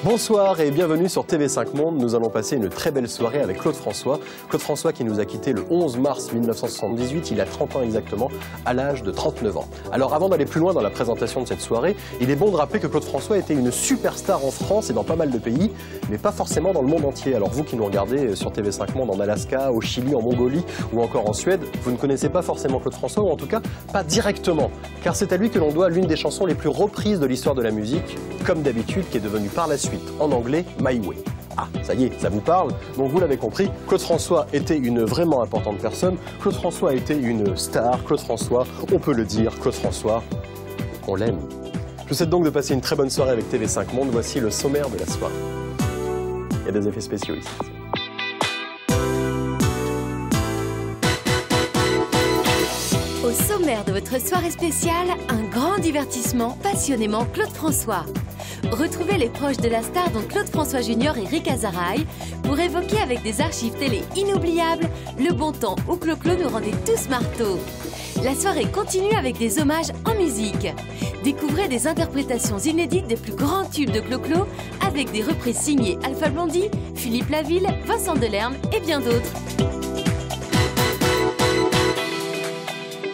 Bonsoir et bienvenue sur TV5 Monde. Nous allons passer une très belle soirée avec Claude François. Claude François qui nous a quittés le 11 mars 1978, il a 30 ans exactement, à l'âge de 39 ans. Alors avant d'aller plus loin dans la présentation de cette soirée, il est bon de rappeler que Claude François était une superstar en France et dans pas mal de pays, mais pas forcément dans le monde entier. Alors vous qui nous regardez sur TV5 Monde en Alaska, au Chili, en Mongolie ou encore en Suède, vous ne connaissez pas forcément Claude François, ou en tout cas pas directement, car c'est à lui que l'on doit l'une des chansons les plus reprises de l'histoire de la musique, comme d'habitude, qui est devenue par la suite en anglais My Way. Ah, ça y est, ça vous parle. Donc vous l'avez compris, Claude François était une vraiment importante personne. Claude François a été une star. Claude François, on peut le dire, Claude François, on l'aime. Je vous souhaite donc de passer une très bonne soirée avec TV5 Monde. Voici le sommaire de la soirée. Il y a des effets spéciaux ici. Au sommaire de votre soirée spéciale, un grand divertissement passionnément Claude François. Retrouvez les proches de la star dont Claude François Junior et Rick Azaray pour évoquer avec des archives télé inoubliables le bon temps où Clo-Clo nous rendait tous marteaux. La soirée continue avec des hommages en musique. Découvrez des interprétations inédites des plus grands tubes de Clo-Clo avec des reprises signées Alpha Blondy, Philippe Laville, Vincent Delerme et bien d'autres.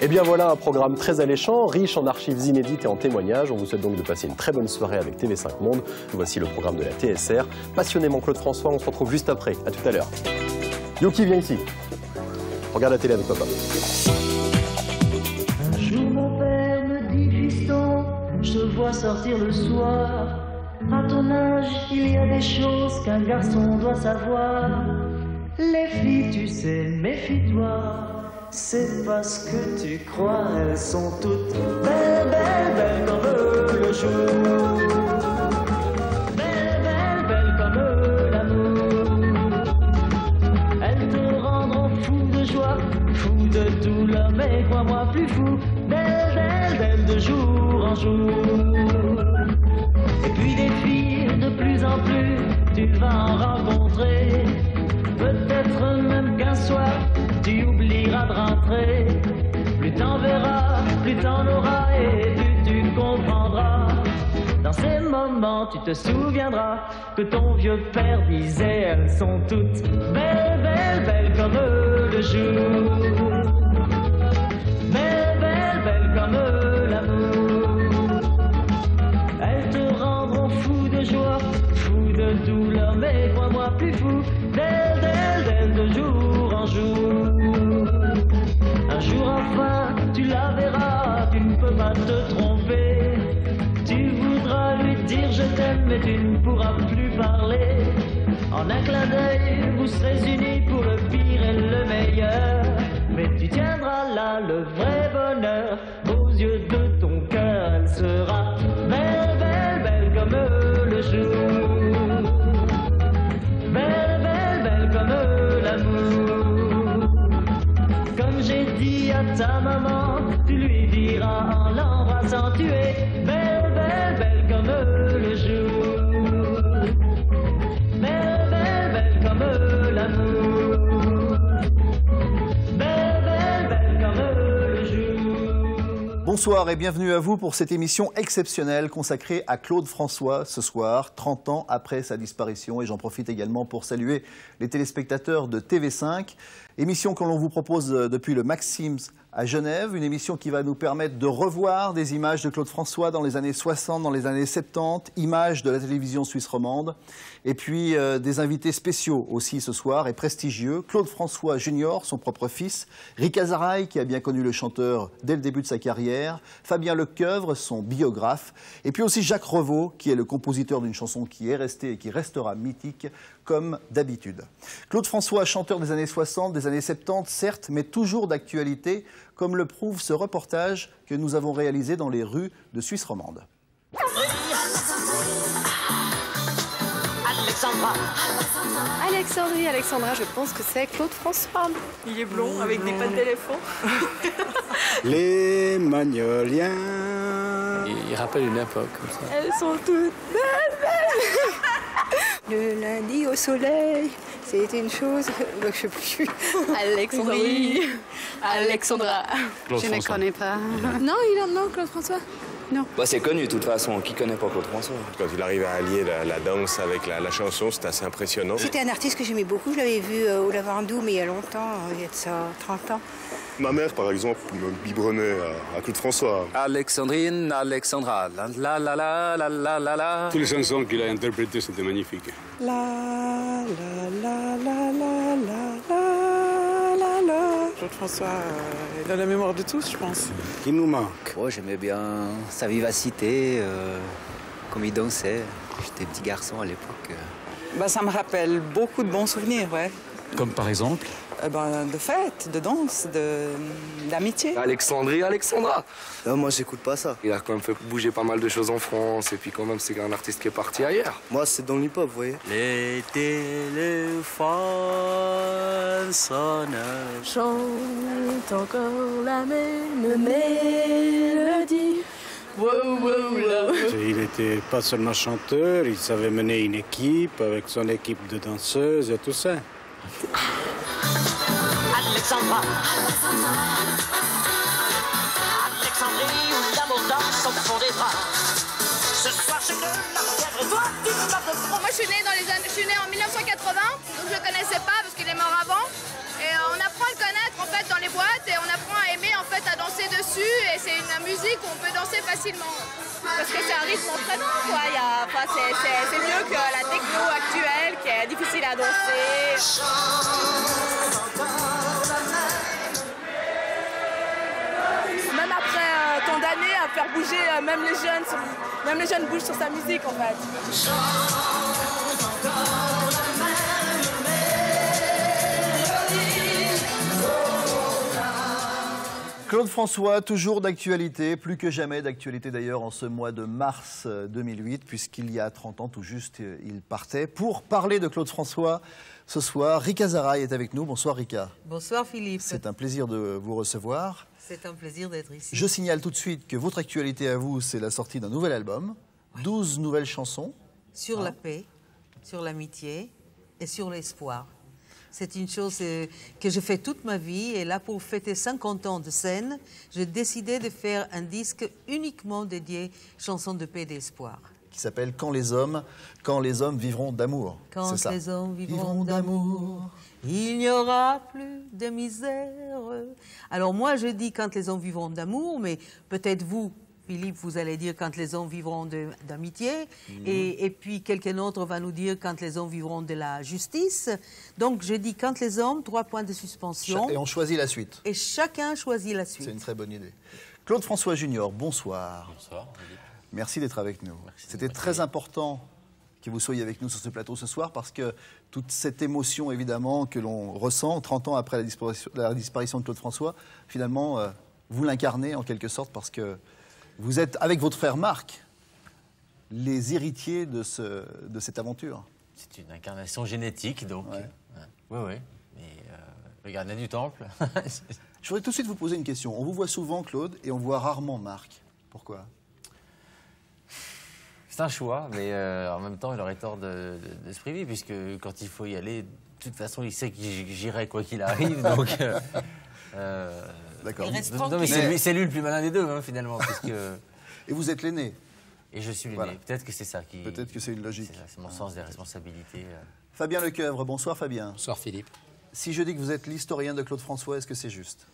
Et bien voilà un programme très alléchant, riche en archives inédites et en témoignages. On vous souhaite donc de passer une très bonne soirée avec TV5 Monde. Voici le programme de la TSR. Passionnément Claude François, on se retrouve juste après. À tout à l'heure. Yuki, viens ici. Regarde la télé avec papa. Un jour mon père me dit, fiston, je te vois sortir le soir. À ton âge, il y a des choses qu'un garçon doit savoir. Les filles, tu sais, méfie-toi. C'est parce que tu crois, elles sont toutes belles, belles, belles comme le jour. Belles, belles, belles comme l'amour. Elles te rendront fou de joie, fou de douleur, mais crois-moi plus fou. Belles, belles, belles de jour en jour. Et puis des filles de plus en plus, tu vas en rencontrer. Peut-être même qu'un soir, tu oublieras de rentrer. Plus t'en verras, plus t'en auras et plus tu comprendras. Dans ces moments, tu te souviendras que ton vieux père disait, elles sont toutes belles, belles, belles comme le jour. Belles, belles, belles comme l'amour. Elles te rendront fou de joie, fou de douleur, mais crois-moi plus fou. Belles, belles, belles de jour en jour. Un jour enfin, tu la verras, tu ne peux pas te tromper. Tu voudras lui dire je t'aime, mais tu ne pourras plus parler. En un clin d'œil, vous serez unis pour le pire et le meilleur. Mais tu tiendras là le vrai bonheur. Aux yeux de ton cœur, elle sera belle, belle, belle comme le jour. Belle, belle, belle comme l'amour. Comme j'ai dit à ta maman, tu lui diras en l'embrassant, tu es belle, belle, belle comme le jour. Belle, belle, belle comme l'amour. Belle, belle, belle comme le jour. Bonsoir et bienvenue à vous pour cette émission exceptionnelle consacrée à Claude François ce soir, 30 ans après sa disparition. Et j'en profite également pour saluer les téléspectateurs de TV5. Émission que l'on vous propose depuis le Maxims à Genève, une émission qui va nous permettre de revoir des images de Claude François dans les années 60, dans les années 70, images de la télévision suisse romande, et puis des invités spéciaux aussi ce soir et prestigieux. Claude François Junior, son propre fils, Rick Azaray qui a bien connu le chanteur dès le début de sa carrière, Fabien Lecoeuvre, son biographe, et puis aussi Jacques Revaux qui est le compositeur d'une chanson qui est restée et qui restera mythique comme d'habitude. Claude François, chanteur des années 60, des années 70, certes, mais toujours d'actualité, comme le prouve ce reportage que nous avons réalisé dans les rues de Suisse romande. Alexandra, je pense que c'est Claude François. Il est blond avec des pattes d'éléphant. Les Magnoliens. Il rappelle une époque comme ça. Elles sont toutes belles. Le lundi au soleil, c'est une chose. Donc je sais plus. Alexandrie. Alexandra. Claude Je ne François. connais pas. Non, Claude François. Non. Bah, c'est connu de toute façon, qui connaît pas Claude François? Quand il arrive à allier la danse avec la chanson, c'est assez impressionnant. C'était un artiste que j'aimais beaucoup, je l'avais vu au Lavandou, mais il y a longtemps, il y a de ça 30 ans. Ma mère, par exemple, me biberonnait à Claude François. Alexandrine, Alexandra, la la la la la la la la. Toutes les chansons qu'il a interprétées, c'était magnifique. La la la la la la la la. Claude François, il a la mémoire de tous, je pense. Qui nous manque? Oh, j'aimais bien sa vivacité, comme il dansait. J'étais petit garçon à l'époque. Bah, ça me rappelle beaucoup de bons souvenirs, ouais. Comme par exemple? De fêtes, de danse, d'amitié. Alexandrie, Alexandra. Non, moi, j'écoute pas ça. Il a quand même fait bouger pas mal de choses en France, et puis quand même, c'est un artiste qui est parti ailleurs. Moi, c'est dans l'hip-hop, vous voyez. Les téléphones sonnent. Chante encore la même mélodie. Wow, wow, wow. Il n'était pas seulement chanteur, il savait mener une équipe avec son équipe de danseuses et tout ça. Alexandra, Alexandrie où l'amour danse au fond des bras. Ce soir c'est de la fièvre et toi tu me parles de froid. Moi je suis née en 1980, donc je le connaissais pas parce qu'il est mort avant. Et on apprend à le connaître en fait dans les boîtes et on apprend à aimer en fait à danser dessus et c'est une musique où on peut danser facilement. Parce que c'est un rythme entraînant quoi, c'est mieux que la techno actuelle qui est difficile à danser. Même après tant d'années à faire bouger même les jeunes bougent sur sa musique en fait. Claude François, toujours d'actualité, plus que jamais d'actualité d'ailleurs en ce mois de mars 2008, puisqu'il y a 30 ans tout juste, il partait. Pour parler de Claude François, ce soir, Rika Zaraï est avec nous. Bonsoir Rika. Bonsoir Philippe. C'est un plaisir de vous recevoir. C'est un plaisir d'être ici. Je signale tout de suite que votre actualité à vous, c'est la sortie d'un nouvel album, 12 nouvelles chansons. Sur la paix, sur l'amitié et sur l'espoir. C'est une chose que je fais toute ma vie. Et là, pour fêter 50 ans de scène, j'ai décidé de faire un disque uniquement dédié chansons de paix et d'espoir. Qui s'appelle Quand les hommes vivront d'amour. Quand ça. les hommes vivront d'amour, il n'y aura plus de misère. Alors moi, je dis quand les hommes vivront d'amour, mais peut-être vous, Philippe, vous allez dire quand les hommes vivront d'amitié, et puis quelqu'un d'autre va nous dire quand les hommes vivront de la justice. Donc je dis quand les hommes, 3 points de suspension. Et on choisit la suite. Et chacun choisit la suite. C'est une très bonne idée. Claude François Junior, bonsoir. Bonsoir. Merci d'être avec nous. C'était très important que vous soyez avec nous sur ce plateau ce soir parce que toute cette émotion évidemment que l'on ressent 30 ans après la disparition de Claude François, finalement, vous l'incarnez en quelque sorte parce que vous êtes, avec votre frère Marc, les héritiers de cette aventure. C'est une incarnation génétique, donc. Oui. Mais le gardien du temple. Je voudrais tout de suite vous poser une question. On vous voit souvent, Claude, et on voit rarement Marc. Pourquoi ? C'est un choix, mais en même temps, il aurait tort de se priver, puisque quand il faut y aller, de toute façon, il sait que j'irai quoi qu'il arrive, donc... D'accord. Non, mais c'est lui le plus malin des deux, hein, finalement. Puisque... Et vous êtes l'aîné. Et je suis l'aîné. Voilà. Peut-être que c'est ça qui... Peut-être que c'est une logique. C'est mon sens des responsabilités. Fabien Lecoeuvre, bonsoir Fabien. Bonsoir Philippe. Si je dis que vous êtes l'historien de Claude François, est-ce que c'est juste ?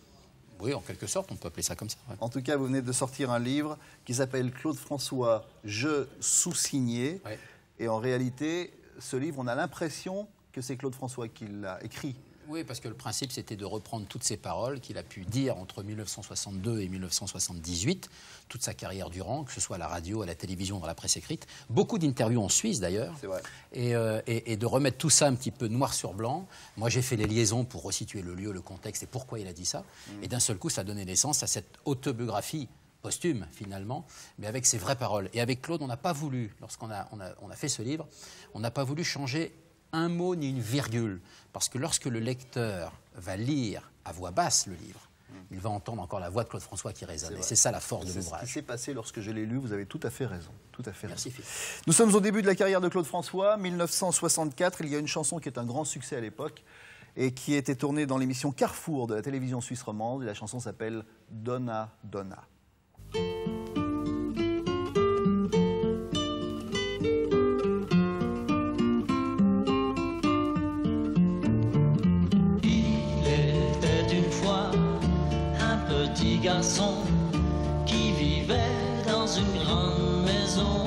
Oui, en quelque sorte, on peut appeler ça comme ça. Ouais. En tout cas, vous venez de sortir un livre qui s'appelle Claude François, je sous-signé. Ouais. Et en réalité, ce livre, on a l'impression que c'est Claude François qui l'a écrit. Oui, parce que le principe, c'était de reprendre toutes ces paroles qu'il a pu dire entre 1962 et 1978, toute sa carrière durant, que ce soit à la radio, à la télévision, dans la presse écrite. Beaucoup d'interviews en Suisse, d'ailleurs. C'est vrai. Et de remettre tout ça un petit peu noir sur blanc. Moi, j'ai fait les liaisons pour resituer le lieu, le contexte et pourquoi il a dit ça. Et d'un seul coup, ça a donné naissance à cette autobiographie posthume, finalement, mais avec ses vraies paroles. Et avec Claude, on n'a pas voulu, lorsqu'on a fait ce livre, on n'a pas voulu changer un mot ni une virgule, parce que lorsque le lecteur va lire à voix basse le livre, il va entendre encore la voix de Claude François qui résonne. Et c'est ça la force de l'ouvrage. C'est ce qui s'est passé lorsque je l'ai lu, vous avez tout à fait raison. Tout à fait Merci raison. Philippe. Nous sommes au début de la carrière de Claude François, 1964, il y a une chanson qui est un grand succès à l'époque et qui était tournée dans l'émission Carrefour de la télévision suisse romande, et la chanson s'appelle « Donna, Donna ». garçon qui vivait dans une grande maison.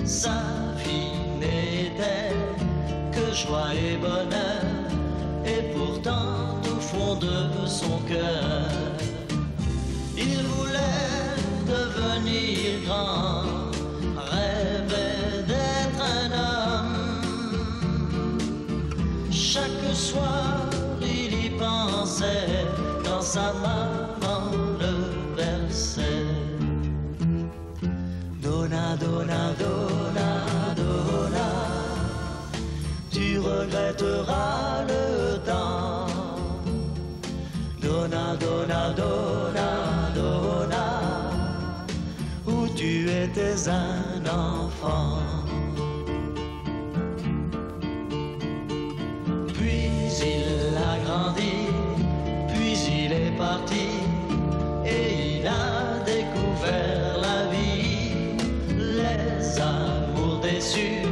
Sa vie n'était que joie et bonheur, et pourtant au fond de son cœur, il voulait devenir grand, rêvait d'être un homme. Chaque soir il y pensait, quand sa maman le berçait. Donna, donna, donna, donna, tu regretteras le temps. Donna, donna, donna, donna, où tu étais un enfant. Puis il a grandi, puis il est parti, et il a découvert la vie, les amours déçus,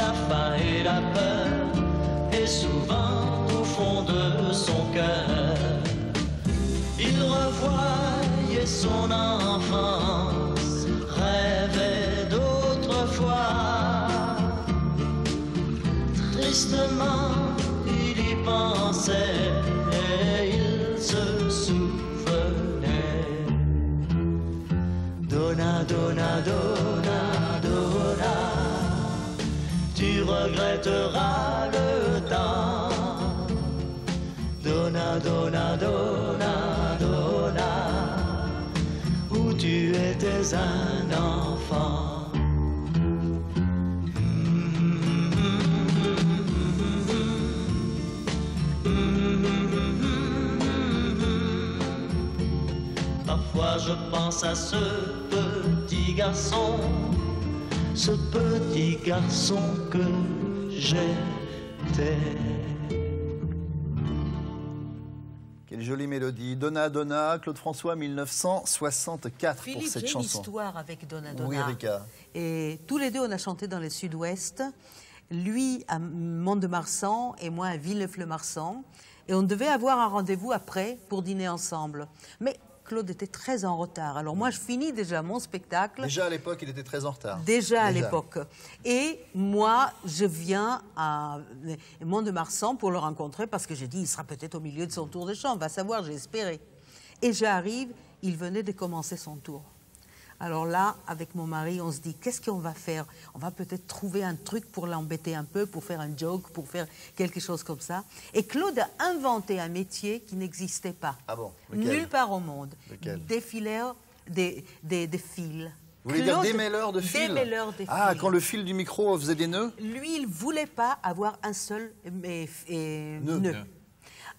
la faim et la peur, et souvent au fond de son cœur, il revoyait son enfance, rêvait d'autrefois. Tristement, il y pensait et il se souvenait. Donna, donna, donna, donna, tu regretteras le temps. Donna, donna, donna, donna, où tu étais un enfant. Parfois je pense à ce petit garçon que j'étais. Quelle jolie mélodie. Donna Donna, Claude François, 1964 Philippe, pour cette j'ai chanson. une histoire avec Donna Donna. Oui, Rika. Et tous les deux, on a chanté dans le sud-ouest. Lui à Mont-de-Marsan et moi à Villeneuve-le-Marsan. Et on devait avoir un rendez-vous après pour dîner ensemble. Mais Claude était très en retard. Alors moi, je finis déjà mon spectacle. Déjà à l'époque, il était très en retard. Déjà à l'époque. Et moi, je viens à Mont-de-Marsan pour le rencontrer parce que j'ai dit, il sera peut-être au milieu de son tour de chant. On va savoir, j'ai espéré. Et j'arrive, il venait de commencer son tour. Alors là, avec mon mari, on se dit, qu'est-ce qu'on va faire? On va peut-être trouver un truc pour l'embêter un peu, pour faire un joke, pour faire quelque chose comme ça. Et Claude a inventé un métier qui n'existait pas. Ah bon? Nulle part au monde. Lequel? Défileur des fils. Vous voulez dire démêleur de fils? Démêleur des fils. Ah, quand le fil du micro faisait des nœuds? Lui, il ne voulait pas avoir un seul nœud.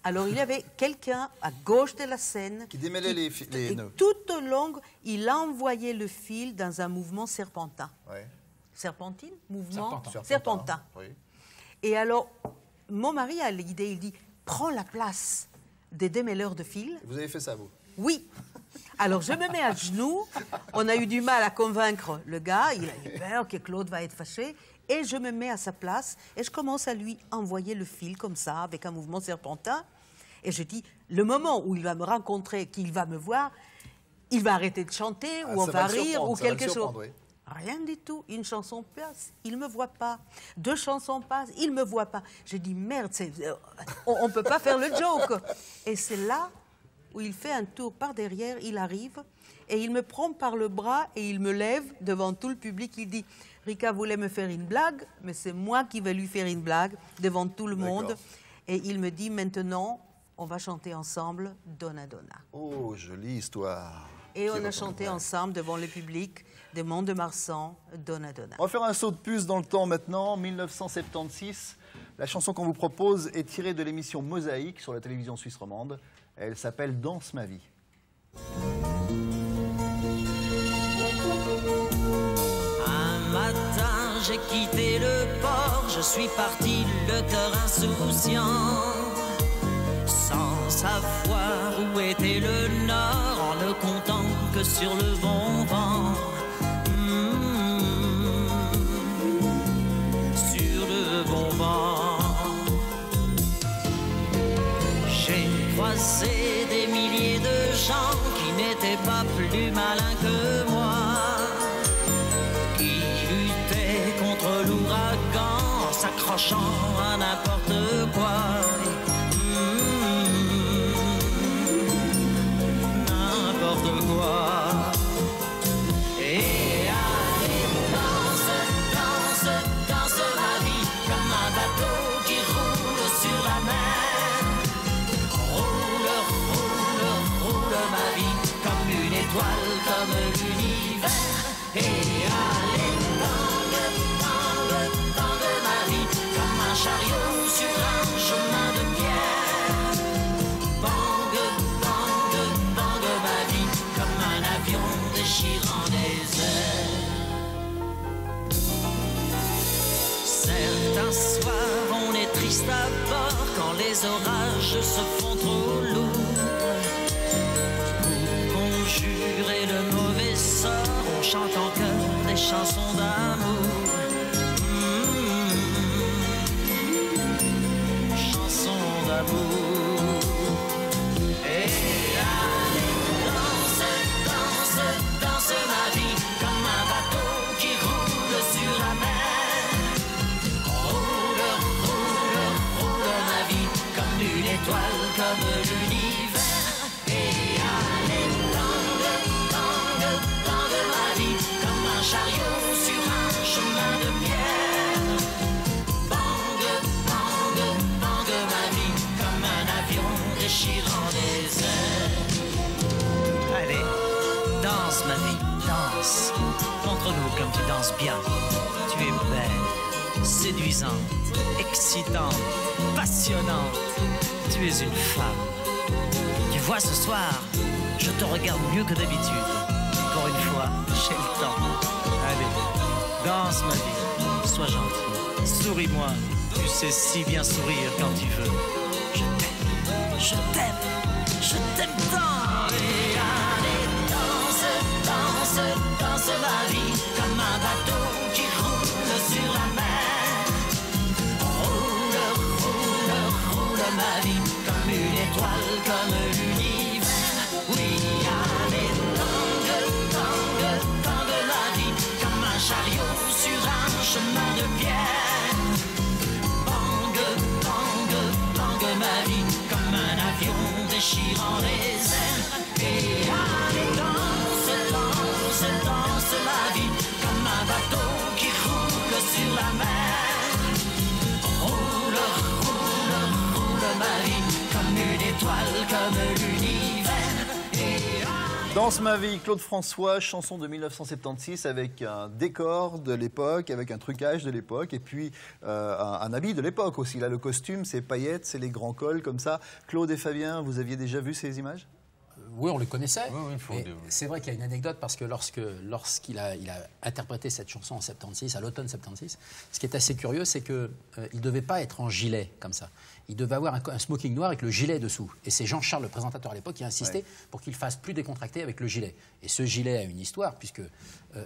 Alors, il y avait quelqu'un à gauche de la scène qui démêlait les nœuds. Tout au long, il envoyait le fil dans un mouvement serpentin. Ouais. Serpentine? Mouvement serpentin. Oui. Et alors, mon mari a l'idée, il dit, prends la place des démêleurs de fil. Vous avez fait ça, vous? Oui. Alors, je me mets à genoux. On a eu du mal à convaincre le gars. Il a eu peur que Claude va être fâché. Et je me mets à sa place et je commence à lui envoyer le fil comme ça, avec un mouvement serpentin. Et je dis, le moment où il va me rencontrer, qu'il va me voir, il va arrêter de chanter, ou on va rire, ou quelque chose. Oui. Rien du tout. Une chanson passe, il ne me voit pas. 2 chansons passent, il ne me voit pas. Je dis, merde, on ne peut pas faire le joke. Et c'est là où il fait un tour par derrière, il arrive, et il me prend par le bras et il me lève devant tout le public. Il dit, Rika voulait me faire une blague, mais c'est moi qui vais lui faire une blague devant tout le monde. Et il me dit, maintenant, on va chanter ensemble Donna Donna. Oh, jolie histoire. Et on a chanté ensemble devant le public de Mont-de-Marsan, Donna Donna. On va faire un saut de puce dans le temps maintenant, 1976. La chanson qu'on vous propose est tirée de l'émission Mosaïque sur la télévision suisse romande. Elle s'appelle Danse ma vie. Un matin, j'ai quitté le port, je suis parti le cœur insouciant, sans savoir où était le nord, en ne comptant que sur le bon vent. Sur le bon vent. J'ai croisé des milliers de gens plus malin que moi, qui luttait contre l'ouragan en s'accrochant à n'importe quoi. N'importe quoi. Et allez, danse, danse, danse ma vie, comme un bateau qui roule sur la mer. Roule, roule, roule ma vie, comme une étoile, comme l'univers. Et allez, tangue, tangue, tangue ma vie, comme un chariot sur un chemin de pierre. Bangue, bangue, bangue ma vie, comme un avion déchirant les airs. Certains soirs on est triste à bord quand les orages se font trop lourds. Pour conjurer le mauvais sort, on chante en chœur des chansons d'amour. Chansons d'amour. Et allez, danse, danse, danse ma vie, comme un bateau qui roule sur la mer. Roule, roule, roule ma vie, comme une étoile, comme l'univers. Et allez, tangue, tangue, tangue ma vie, comme un chariot sur un chemin de pierre. Bangue, bangue, bangue ma vie, comme un avion déchirant les airs. Allez, danse ma vie, danse. Montre-nous comme tu danses bien. Tu es belle, séduisante, excitante, passionnante. Tu es une femme. Tu vois, ce soir, je te regarde mieux que d'habitude. Pour une fois, j'ai le temps. Allez, danse ma vie, sois gentil, souris-moi. Tu sais si bien sourire quand tu veux. Je t'aime, je t'aime, je t'aime tant. Et allez, danse, danse, danse ma vie, comme un bateau qui roule sur la mer. Roule, roule, roule ma vie, comme une étoile, comme l'univers. Oui, allez, tangue, tangue, tangue ma vie, comme un chariot sur un chemin de pierre. Bangue, bangue, bangue ma vie, comme un avion déchirant les airs. Et allez, danse, danse, danse ma vie, comme un bateau qui roule sur la mer. Roule, roule, roule ma vie, comme une étoile, comme l'univers. Et Danse ma vie, Claude François, chanson de 1976 avec un décor de l'époque, avec un trucage de l'époque et puis un habit de l'époque aussi. Là, le costume, c'est paillettes, c'est les grands cols comme ça. Claude et Fabien, vous aviez déjà vu ces images ? Oui, on le connaissait. Oui, c'est vrai qu'il y a une anecdote parce que lorsqu'il a interprété cette chanson en 76, à l'automne 76, ce qui est assez curieux, c'est qu'il ne devait pas être en gilet comme ça. Il devait avoir un smoking noir avec le gilet dessous. Et c'est Jean-Charles, le présentateur à l'époque, qui a insisté pour qu'il fasse plus décontracté avec le gilet. Et ce gilet a une histoire, puisque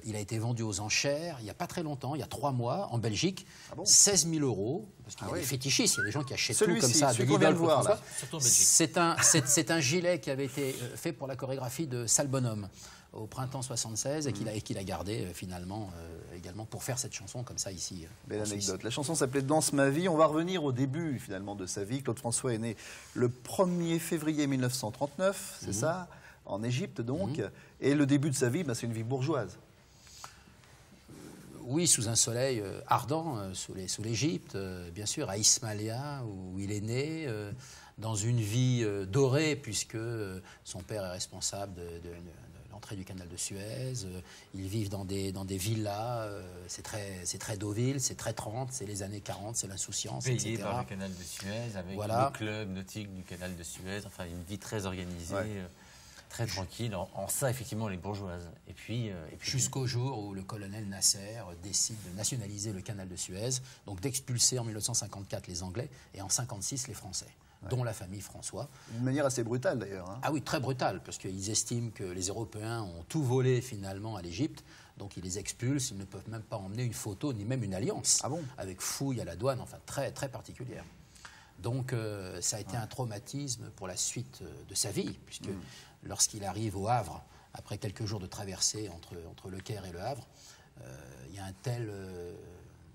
il a été vendu aux enchères il n'y a pas très longtemps, il y a 3 mois, en Belgique, 16 000 €, parce qu'il y a des fétichistes, il y a des gens qui achètent tout comme ça, des idoles pour François. C'est un gilet qui avait été fait pour la chorégraphie de Salle Bonhomme au printemps 76 et qu'il a gardé finalement également pour faire cette chanson comme ça ici. Belle anecdote. La chanson s'appelait Danse ma vie. On va revenir au début finalement de sa vie. Claude François est né le 1er février 1939, c'est ça, en Égypte donc. Et le début de sa vie, c'est une vie bourgeoise. Oui, sous un soleil ardent, sous l'Égypte, bien sûr, à Ismailia, où il est né, dans une vie dorée, puisque son père est responsable de l'entrée du canal de Suez. Ils vivent dans des villas, c'est très Deauville, c'est très 30, c'est les années 40, c'est l'insouciance, etc. Payé par le canal de Suez, avec le club nautique du canal de Suez, enfin une vie très organisée. Très tranquille, en ça effectivement les bourgeoises. Et puis jusqu'au jour où le colonel Nasser décide de nationaliser le canal de Suez, donc d'expulser en 1954 les Anglais et en 1956 les Français, dont la famille François. D'une manière assez brutale d'ailleurs. Ah oui, très brutale, parce qu'ils estiment que les Européens ont tout volé finalement à l'Égypte, donc ils les expulsent, ils ne peuvent même pas emmener une photo ni même une alliance, avec fouille à la douane, enfin très, très particulière. Donc ça a été un traumatisme pour la suite de sa vie, puisque lorsqu'il arrive au Havre après quelques jours de traversée entre Le Caire et Le Havre, il y a un tel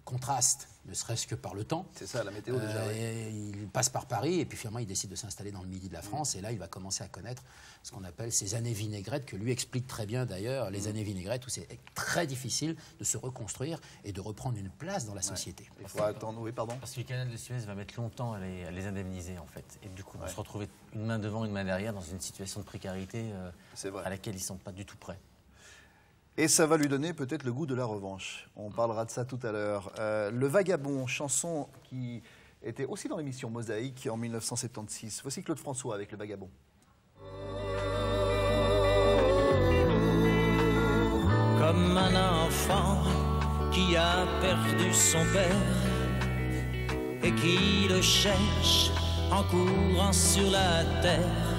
contraste, ne serait-ce que par le temps. C'est ça, la météo déjà. Oui. Il passe par Paris et puis finalement il décide de s'installer dans le midi de la France et là il va commencer à connaître ce qu'on appelle ces années vinaigrettes que lui explique très bien d'ailleurs, les années vinaigrettes où c'est très difficile de se reconstruire et de reprendre une place dans la société. Il faut attendre, oui, pardon. Parce que le canal de Suez va mettre longtemps à les indemniser en fait. Et du coup, on va se retrouver une main devant, une main derrière dans une situation de précarité à laquelle ils ne sont pas du tout prêts. Et ça va lui donner peut-être le goût de la revanche. On parlera de ça tout à l'heure. Le Vagabond, chanson qui était aussi dans l'émission Mosaïque en 1976. Voici Claude François avec Le Vagabond. Comme un enfant qui a perdu son père et qui le cherche en courant sur la terre,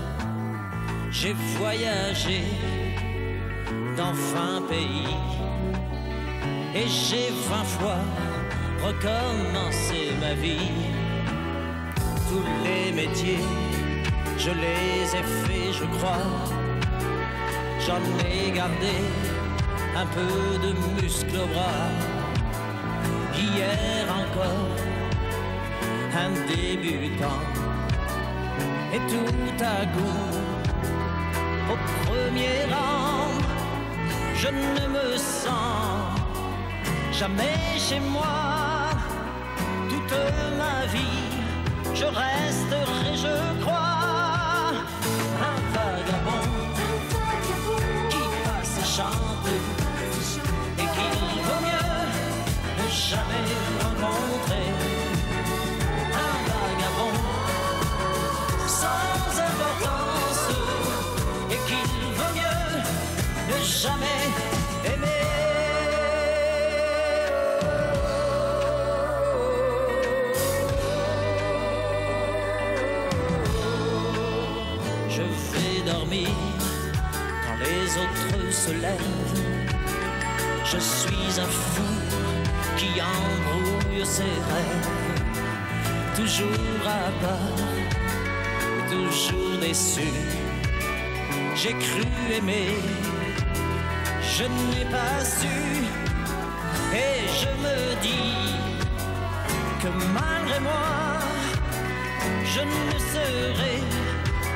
j'ai voyagé dans 20 pays et j'ai 20 fois recommencé ma vie. Tous les métiers, je les ai faits, je crois. J'en ai gardé un peu de muscle au bras. Hier encore, un débutant, et tout à coup, au premier rang, je ne me sens jamais chez moi. Toute ma vie, je resterai, je crois, un vagabond qui passe et chante, et qu'il vaut mieux ne jamais rencontrer. Un vagabond sans importance, et qu'il vaut mieux ne jamais aimer. Je vais dormir quand les autres se lèvent. Je suis un fou qui embrouille ses rêves. Toujours à part, toujours déçu. J'ai cru aimer, je n'ai pas su. Et je me dis que malgré moi, je ne serai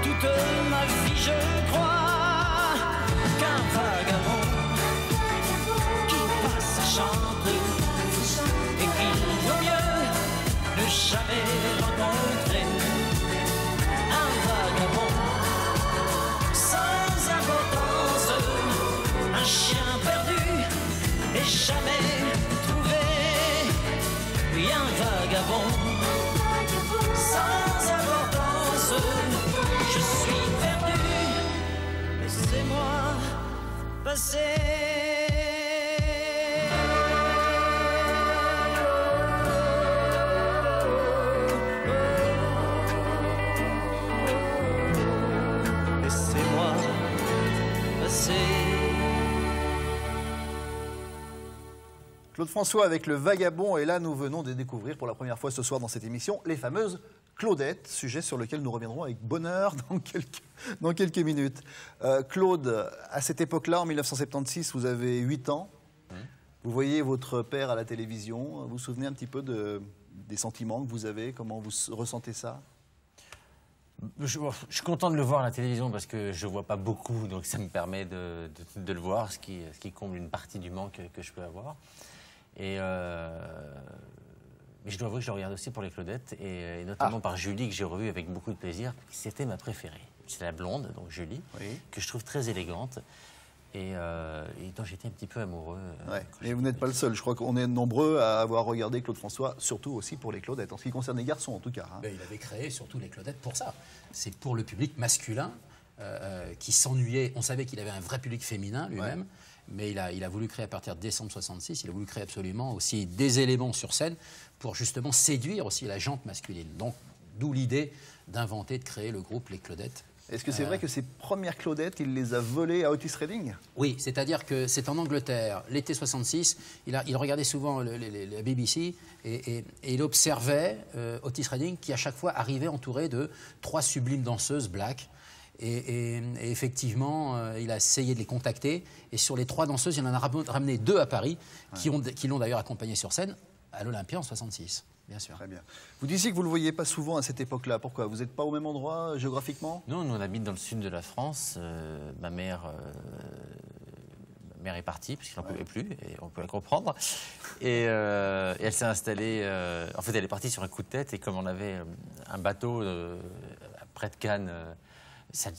toute ma vie, je crois, qu'un vagabond qui passe et chante, et qu'il vaut mieux ne jamais rencontrer. Un vagabond sans importance, un chien perdu et jamais trouvé. Oui, un vagabond sans importance, je suis perdu, laissez-moi passer. Laissez-moi passer. Claude François avec Le Vagabond, et là nous venons de découvrir pour la première fois ce soir dans cette émission les fameuses Claudettes, sujet sur lequel nous reviendrons avec bonheur dans quelques minutes. Claude, à cette époque-là, en 1976, vous avez 8 ans. Vous voyez votre père à la télévision. Vous vous souvenez un petit peu des sentiments que vous avez? Comment vous ressentez ça? Je suis content de le voir à la télévision parce que je ne vois pas beaucoup, donc ça me permet de le voir, ce qui comble une partie du manque que je peux avoir. Mais je dois avouer que je le regarde aussi pour les Claudettes, et notamment par Julie, que j'ai revue avec beaucoup de plaisir. C'était ma préférée. C'est la blonde, donc Julie, que je trouve très élégante, et dont j'étais un petit peu amoureux. Et vous n'êtes pas le seul. Je crois qu'on est nombreux à avoir regardé Claude François, surtout aussi pour les Claudettes, en ce qui concerne les garçons en tout cas. Il avait créé surtout les Claudettes pour ça. C'est pour le public masculin qui s'ennuyait. On savait qu'il avait un vrai public féminin lui-même. Mais il a voulu créer à partir de décembre 66, il a voulu créer absolument aussi des éléments sur scène pour justement séduire aussi la gente masculine. Donc, d'où l'idée d'inventer, de créer le groupe Les Claudettes. Est-ce que c'est vrai que ces premières Claudettes, il les a volées à Otis Redding? Oui, c'est-à-dire que c'est en Angleterre, l'été 66, il regardait souvent la BBC et il observait Otis Redding qui à chaque fois arrivait entouré de 3 sublimes danseuses black. Et effectivement, il a essayé de les contacter. Et sur les 3 danseuses, il en a ramené 2 à Paris, qui l'ont d'ailleurs accompagné sur scène à l'Olympia en 66. Bien sûr. Très bien. Vous disiez que vous ne le voyiez pas souvent à cette époque-là. Pourquoi? Vous n'êtes pas au même endroit géographiquement? Non, nous on habite dans le sud de la France. Ma mère est partie parce qu'elle n'en pouvait plus, et on peut la comprendre. Et elle s'est installée. En fait, elle est partie sur un coup de tête, et comme on avait un bateau près de Cannes,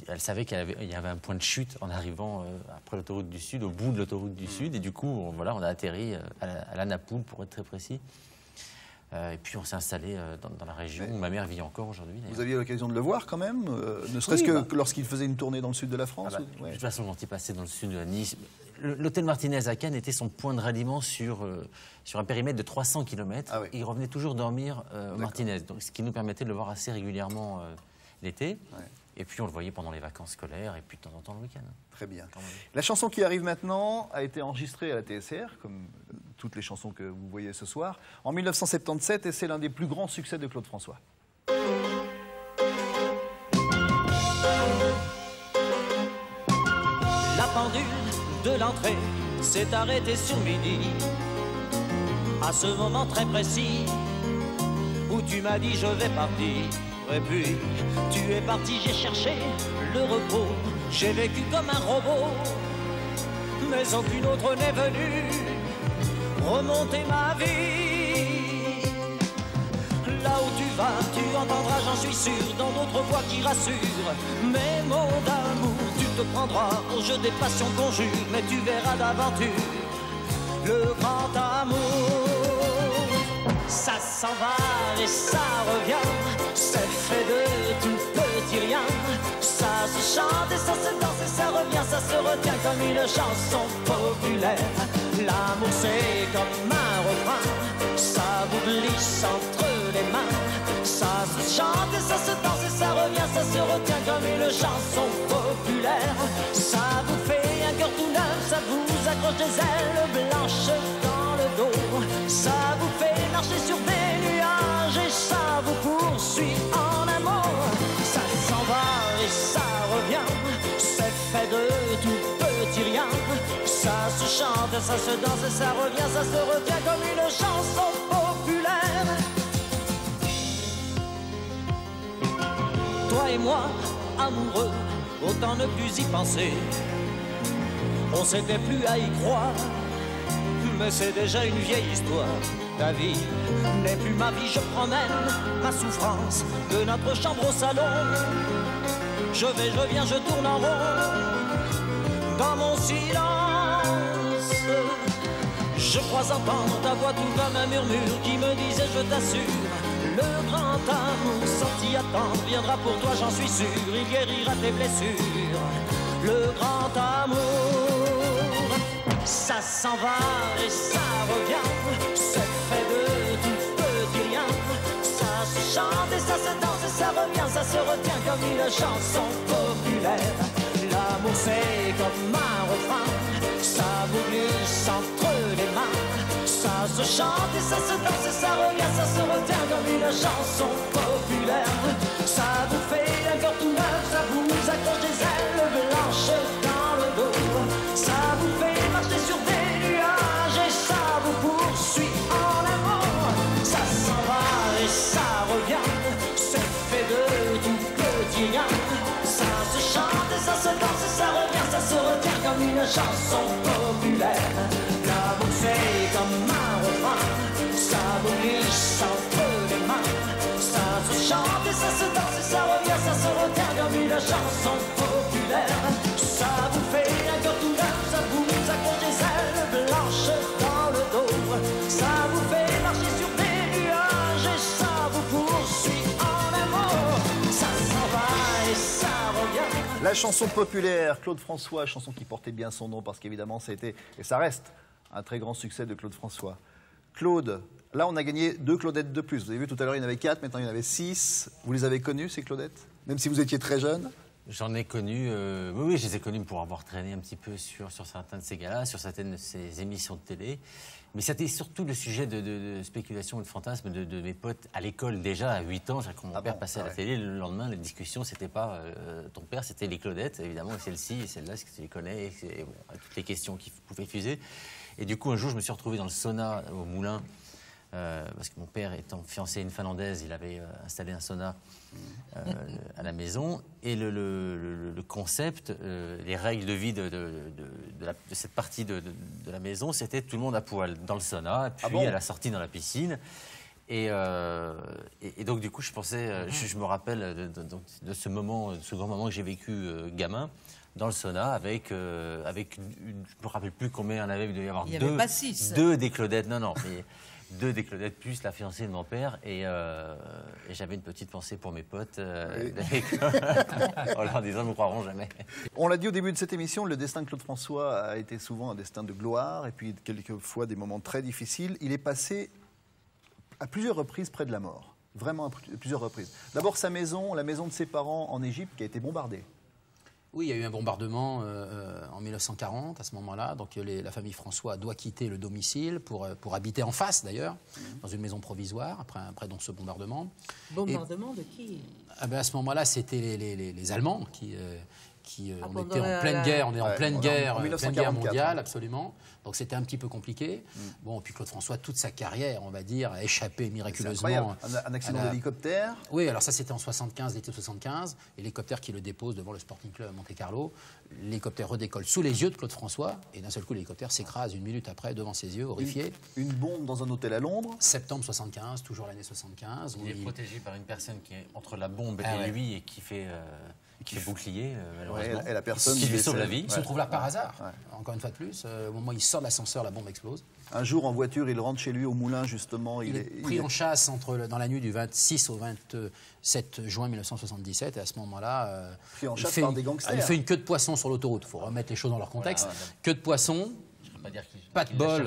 elle savait qu'il y avait un point de chute en arrivant après l'autoroute du Sud, au bout de l'autoroute du Sud, et du coup, on a atterri à la Napoule, pour être très précis. Et puis on s'est installé dans la région où ma mère vit encore aujourd'hui. Vous aviez l'occasion de le voir quand même, ne serait-ce que lorsqu'il faisait une tournée dans le sud de la France? De toute façon, quand il passait dans le sud de la Nice, l'hôtel Martinez à Cannes était son point de ralliement sur un périmètre de 300 km. Il revenait toujours dormir au Martinez, donc, ce qui nous permettait de le voir assez régulièrement l'été. Et puis on le voyait pendant les vacances scolaires et puis de temps en temps le week-end. Très bien. La chanson qui arrive maintenant a été enregistrée à la TSR, comme toutes les chansons que vous voyez ce soir, en 1977, et c'est l'un des plus grands succès de Claude François. La pendule de l'entrée s'est arrêtée sur midi, à ce moment très précis où tu m'as dit je vais partir. Et puis tu es parti, j'ai cherché le repos, j'ai vécu comme un robot, mais aucune autre n'est venue remonter ma vie. Là où tu vas, tu entendras, j'en suis sûr, dans d'autres voix qui rassurent. Mais mon d'amour, tu te prendras au jeu des passions conjures, mais tu verras d'aventure le grand amour. Ça s'en va et ça revient, c'est fait de tout petit rien. Ça se chante et ça se danse et ça revient, ça se retient comme une chanson populaire. L'amour c'est comme un refrain, ça vous glisse entre les mains. Ça se chante et ça se danse et ça revient, ça se retient comme une chanson populaire. Ça vous fait un cœur tout neuf, ça vous accroche des ailes blanches dans le dos. Ça vous fait marcher sur des nuages et ça vous poursuit en amour. Ça s'en va et ça revient, c'est fait de tout petit rien. Ça se chante, ça se danse et ça revient, ça se retient comme une chanson populaire. Toi et moi, amoureux, autant ne plus y penser. On s'était plus à y croire, mais c'est déjà une vieille histoire. Ta vie n'est plus ma vie, je promène ma souffrance de notre chambre au salon. Je vais, je viens, je tourne en rond dans mon silence. Je crois entendre ta voix tout comme un murmure qui me disait je t'assure, le grand amour sans t'y attendre viendra pour toi, j'en suis sûr, il guérira tes blessures. Le grand amour, ça s'en va et ça revient, c'est fait de tout petit rien. Ça se chante et ça se danse et ça revient, ça se retient comme une chanson populaire. L'amour c'est comme un refrain, ça vous glisse entre les mains. Ça se chante et ça se danse et ça revient, ça se retient comme une chanson populaire. Ça vous fait un cœur tout neuf, ça vous accroche des ailes blanches dans le dos. Ça vous fait marcher sur des nuages et ça vous poursuit en amour. Ça s'en va et ça revient, c'est fait de tout petit rien. Ça se chante et ça se danse et ça revient, ça se retient comme une chanson populaire. L'amour c'est comme un refrain, ça vous glisse entre les mains. Ça se chante et ça se danse et ça revient, ça se retient comme une chanson populaire. Ça vous fait un cœur tout neuf, ça vous accroche des ailes blanches dans le dos. Ça vous fait marcher sur des nuages et ça vous poursuit en amour. Ça s'en va et ça revient. La chanson populaire, Claude François, chanson qui portait bien son nom parce qu'évidemment ça a été, et ça reste, un très grand succès de Claude François. Claude, là on a gagné 2 Claudettes de plus. Vous avez vu tout à l'heure il y en avait 4, maintenant il y en avait 6. Vous les avez connues ces Claudettes? Même si vous étiez très jeune? J'en ai connu, oui, je les ai connus pour avoir traîné un petit peu sur certains de ces galas, sur certaines de ces émissions de télé. Mais c'était surtout le sujet de spéculation et de fantasme de mes potes à l'école déjà à 8 ans. Quand mon père passait à la télé, le lendemain, les discussions, c'était pas ton père, c'était les Claudettes, évidemment, et celle-ci, et celle-là, est-ce que tu les connais, et bon, toutes les questions qui pouvaient fuser. Et du coup, un jour, je me suis retrouvé dans le sauna au Moulin, parce que mon père étant fiancé à une Finlandaise, il avait installé un sauna à la maison. Et le concept, les règles de vie de cette partie de la maison, c'était tout le monde à poil dans le sauna, puis à la sortie dans la piscine. Et donc, du coup, je pensais, je me rappelle de ce moment, ce grand moment que j'ai vécu gamin, dans le sauna, avec je ne me rappelle plus combien il y en avait, il devait y avoir deux des Claudettes, non, mais 2 des Claudettes, plus la fiancée de mon père, et j'avais une petite pensée pour mes potes, en leur disant, ils ne me croiront jamais. On l'a dit au début de cette émission, le destin de Claude François a été souvent un destin de gloire, et puis quelquefois des moments très difficiles. Il est passé à plusieurs reprises près de la mort, vraiment à plusieurs reprises. D'abord sa maison, la maison de ses parents en Égypte, qui a été bombardée. Oui, il y a eu un bombardement en 1940, à ce moment-là. Donc la famille François doit quitter le domicile pour habiter en face, d'ailleurs, dans une maison provisoire, après donc, ce bombardement. Bombardement de qui? À ce moment-là, c'était les Allemands qui on était en pleine guerre, on est en pleine guerre mondiale, absolument. Donc c'était un petit peu compliqué. Bon, puis Claude François, toute sa carrière, on va dire, a échappé miraculeusement. Un accident d'hélicoptère. Oui, alors ça c'était en 75, l'été 75, l'hélicoptère qui le dépose devant le Sporting Club à Monte-Carlo. L'hélicoptère redécolle sous les yeux de Claude François, et d'un seul coup l'hélicoptère s'écrase 1 minute après devant ses yeux, horrifié. Une bombe dans un hôtel à Londres. Septembre 75, toujours l'année 75. Il est protégé par une personne qui est entre la bombe et lui, et qui fait bouclier, malheureusement. Et la personne qui lui sauve la vie. Il se trouve là par hasard, encore une fois de plus. Au moment où il sort de l'ascenseur, la bombe explose. Un jour, en voiture, il rentre chez lui au Moulin, justement. Il est pris en chasse dans la nuit du 26 au 27 juin 1977. Et à ce moment-là, il fait une queue de poisson sur l'autoroute. Il faut remettre les choses dans leur contexte. Queue de poisson, pas de bol.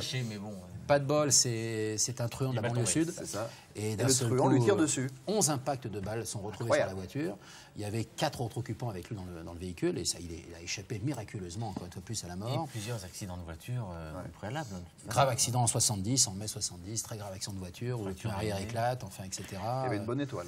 Pas de bol, c'est un truand de la banlieue sud. Et le truand lui tire dessus. 11 impacts de balles sont retrouvés sur la voiture. Il y avait 4 autres occupants avec lui dans le véhicule. Et ça, il a échappé miraculeusement, encore une fois plus, à la mort. Et plusieurs accidents de voiture préalables. Grave accident en mai 70, très grave accident de voiture, où le pneu arrière éclate, enfin, etc. Il y avait une bonne étoile.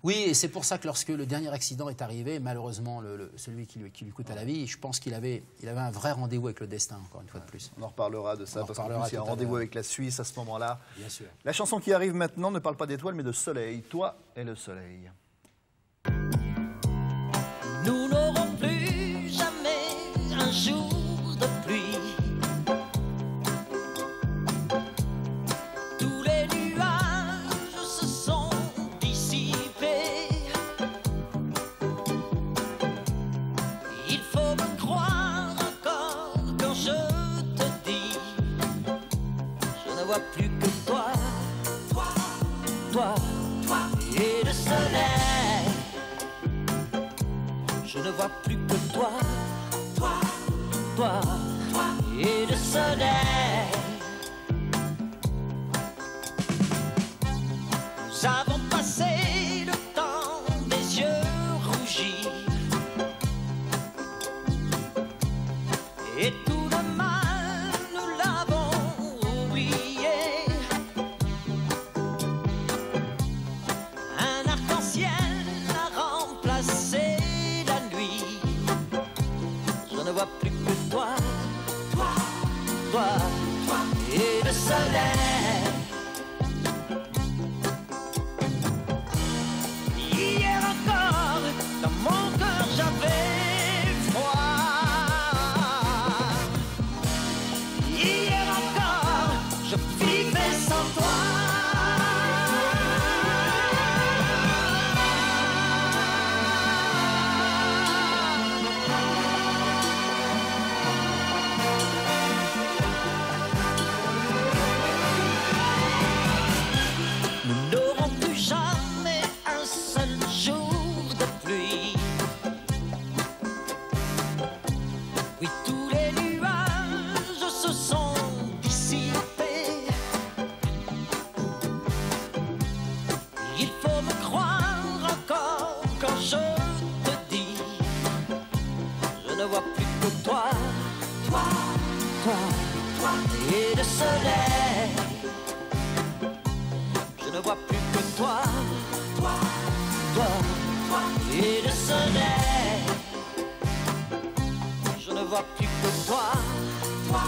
Oui, et c'est pour ça que lorsque le dernier accident est arrivé, malheureusement, celui qui lui coûte à la vie, je pense qu'il avait un vrai rendez-vous avec le destin, encore une fois de plus. On en reparlera de ça, parce qu'il y a un rendez-vous avec la Suisse à ce moment-là. Bien sûr. La chanson qui arrive maintenant ne parle pas d'étoiles, mais de soleil. Toi et le soleil. Nous n'aurons plus jamais un jour de pluie. Plus que toi, toi et le soleil. Je ne vois plus que toi, toi et le soleil. Nous avons passé le temps des yeux rougis et tout le mal nous l'avons. Plus que toi et le soleil. ne vois plus que toi, toi, toi et le soleil. Je ne vois plus que toi, toi,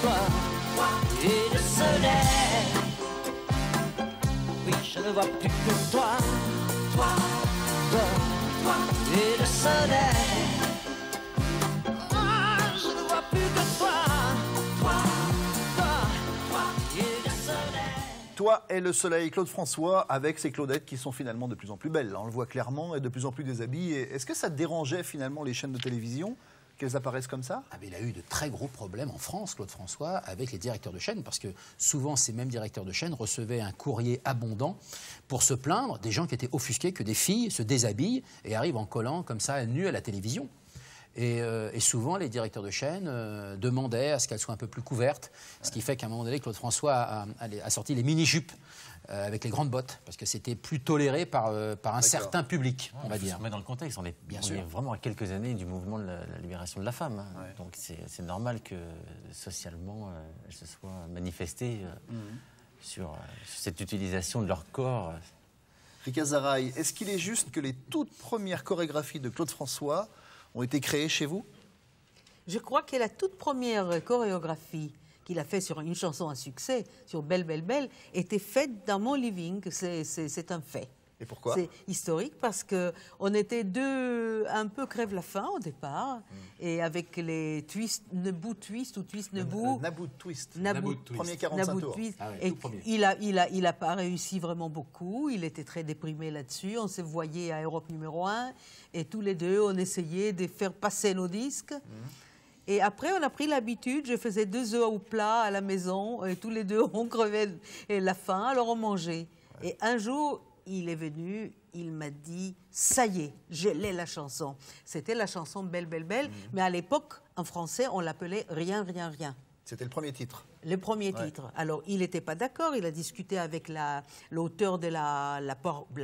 toi et le soleil. Oui, je ne vois plus que toi, toi, toi et le soleil. Je ne vois plus que toi, toi, toi et le soleil. Toi et le soleil, Claude François, avec ses Claudettes qui sont finalement de plus en plus belles. On le voit clairement, et de plus en plus déshabillées. Est-ce que ça dérangeait finalement les chaînes de télévision qu'elles apparaissent comme ça? Il a eu de très gros problèmes en France, Claude François, avec les directeurs de chaîne, parce que souvent ces mêmes directeurs de chaîne recevaient un courrier abondant pour se plaindre des gens qui étaient offusqués que des filles se déshabillent et arrivent en collant comme ça, nues à la télévision. Et souvent, les directeurs de chaîne demandaient à ce qu'elles soient un peu plus couvertes, ce qui fait qu'à un moment donné, Claude François a sorti les mini-jupes avec les grandes bottes, parce que c'était plus toléré par un certain public, on va dire. Mais dans le contexte, on est vraiment à quelques années du mouvement de la libération de la femme. Hein. Ouais. Donc c'est normal que socialement, elles se soient manifestées sur cette utilisation de leur corps. Rika Zaraï, est-ce qu'il est juste que les toutes premières chorégraphies de Claude François ont été créées chez vous? Je crois que la toute première chorégraphie qu'il a fait sur une chanson à succès, sur Belle, Belle, Belle, était faite dans mon living. C'est un fait. Et pourquoi? C'est historique parce qu'on était deux un peu crève la faim au départ, et avec les twist, Nebout twist ou twist Nebout. Nabout twist. Nabout twist. Premier 45 Nabout tours. Twist. Ah ouais, et premier. il a pas réussi vraiment beaucoup. Il était très déprimé là-dessus. On se voyait à Europe numéro 1 et tous les deux on essayait de faire passer nos disques. Et après, on a pris l'habitude, je faisais 2 œufs au plat à la maison, et tous les deux, on crevait la faim, alors on mangeait. Ouais. Et un jour, il est venu, il m'a dit, ça y est, je l'ai la chanson. C'était la chanson Belle, Belle, Belle, mais à l'époque, en français, on l'appelait Rien, Rien, Rien. C'était le premier titre. Le premier titre. Alors, il n'était pas d'accord. Il a discuté avec l'auteur de la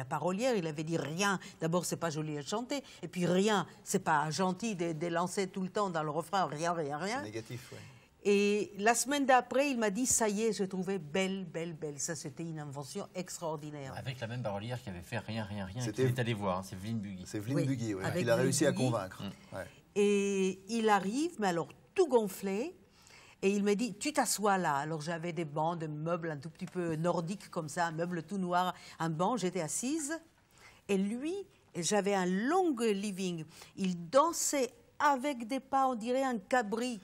parolière. Il avait dit rien. D'abord, c'est pas joli à chanter. Et puis rien, c'est pas gentil de lancer tout le temps dans le refrain rien, rien, rien. C'est négatif, oui. Et la semaine d'après, il m'a dit ça y est, je trouvais Belle, Belle, Belle. Ça, c'était une invention extraordinaire. Avec la même parolière qui avait fait Rien, Rien, Rien. C'était allé voir. Hein, c'est Vline Bugui. C'est Vline Bugui, oui. Il a réussi à convaincre. Ouais. Et il arrive, mais alors tout gonflé. Et il me dit, tu t'assois là. Alors j'avais des bancs, des meubles un tout petit peu nordiques comme ça, un meuble tout noir, un banc, j'étais assise. Et lui, j'avais un long living. Il dansait avec des pas, on dirait un cabri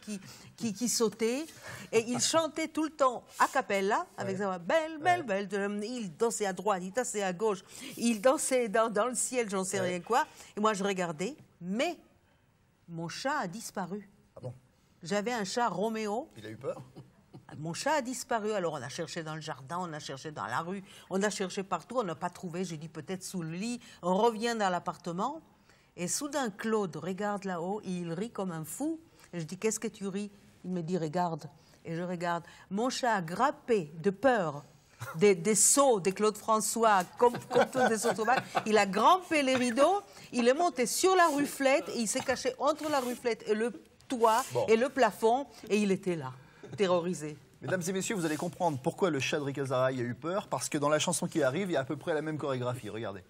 qui sautait. Et il chantait tout le temps a cappella, avec sa voix, belle, belle, belle. Il dansait à droite, il dansait à gauche. Il dansait dans le ciel, j'en sais rien quoi. Et moi, je regardais, mais mon chat a disparu. Ah bon? J'avais un chat Roméo. Il a eu peur? Mon chat a disparu. Alors on a cherché dans le jardin, on a cherché dans la rue, on a cherché partout, on n'a pas trouvé. J'ai dit peut-être sous le lit. On revient dans l'appartement. Et soudain, Claude regarde là-haut et il rit comme un fou. Et je dis, qu'est-ce que tu ris? Il me dit, regarde. Et je regarde. Mon chat a grappé de peur des seaux de Claude François, comme tous des seaux sauvages. Il a grimpé les rideaux, il est monté sur la ruflette et il s'est caché entre la ruflette et le toit et le plafond, et il était là, terrorisé. Mesdames et messieurs, vous allez comprendre pourquoi le chat de Rika Zaraï a eu peur, parce que dans la chanson qui arrive, il y a à peu près la même chorégraphie. Regardez.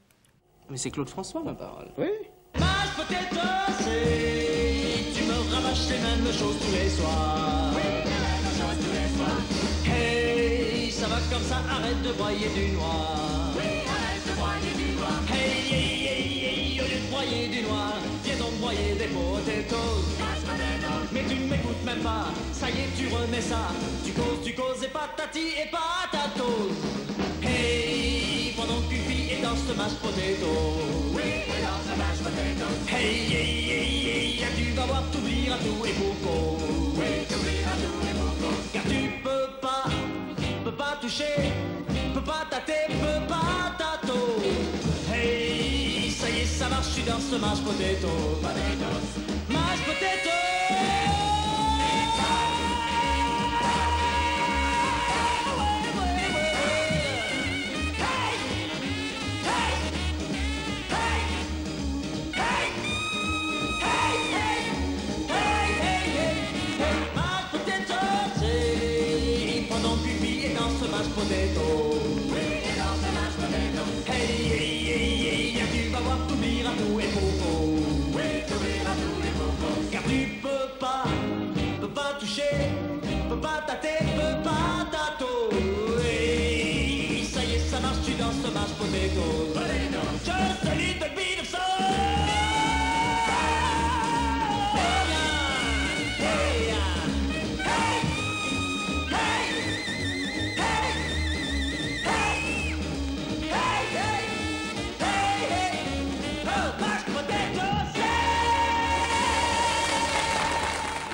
Mais c'est Claude François, ma parole. Oui. Mashed potatoes, tu me rabâches les mêmes choses tous les soirs. Oui, les mêmes choses tous les soirs. Hey, ça va comme ça, arrête de broyer du noir. Oui, arrête de broyer du noir. Hey, hey, hey, hey, au lieu de broyer du noir, viens donc broyer des potatoes. Mais tu ne m'écoutes même pas, ça y est, tu remets ça. Tu causes et patati et patatos. Hey, pendant qu'une fille est dans ce mashed potato. Oui, et dans ce mashed potato. Hey, hey, hey, hey, tu vas voir, t'oublieras tout et pourquoi. Oui, t'oublieras tout et pourquoi. Car tu peux pas toucher, peux pas tâter, peux pas tâter. Hey, ça y est, ça marche, je suis dans ce mashed potato. Mashed potato. Mashed potato. Oui, et dans ça marche, tu danses, ça marche, potato. Just a little bit of soul.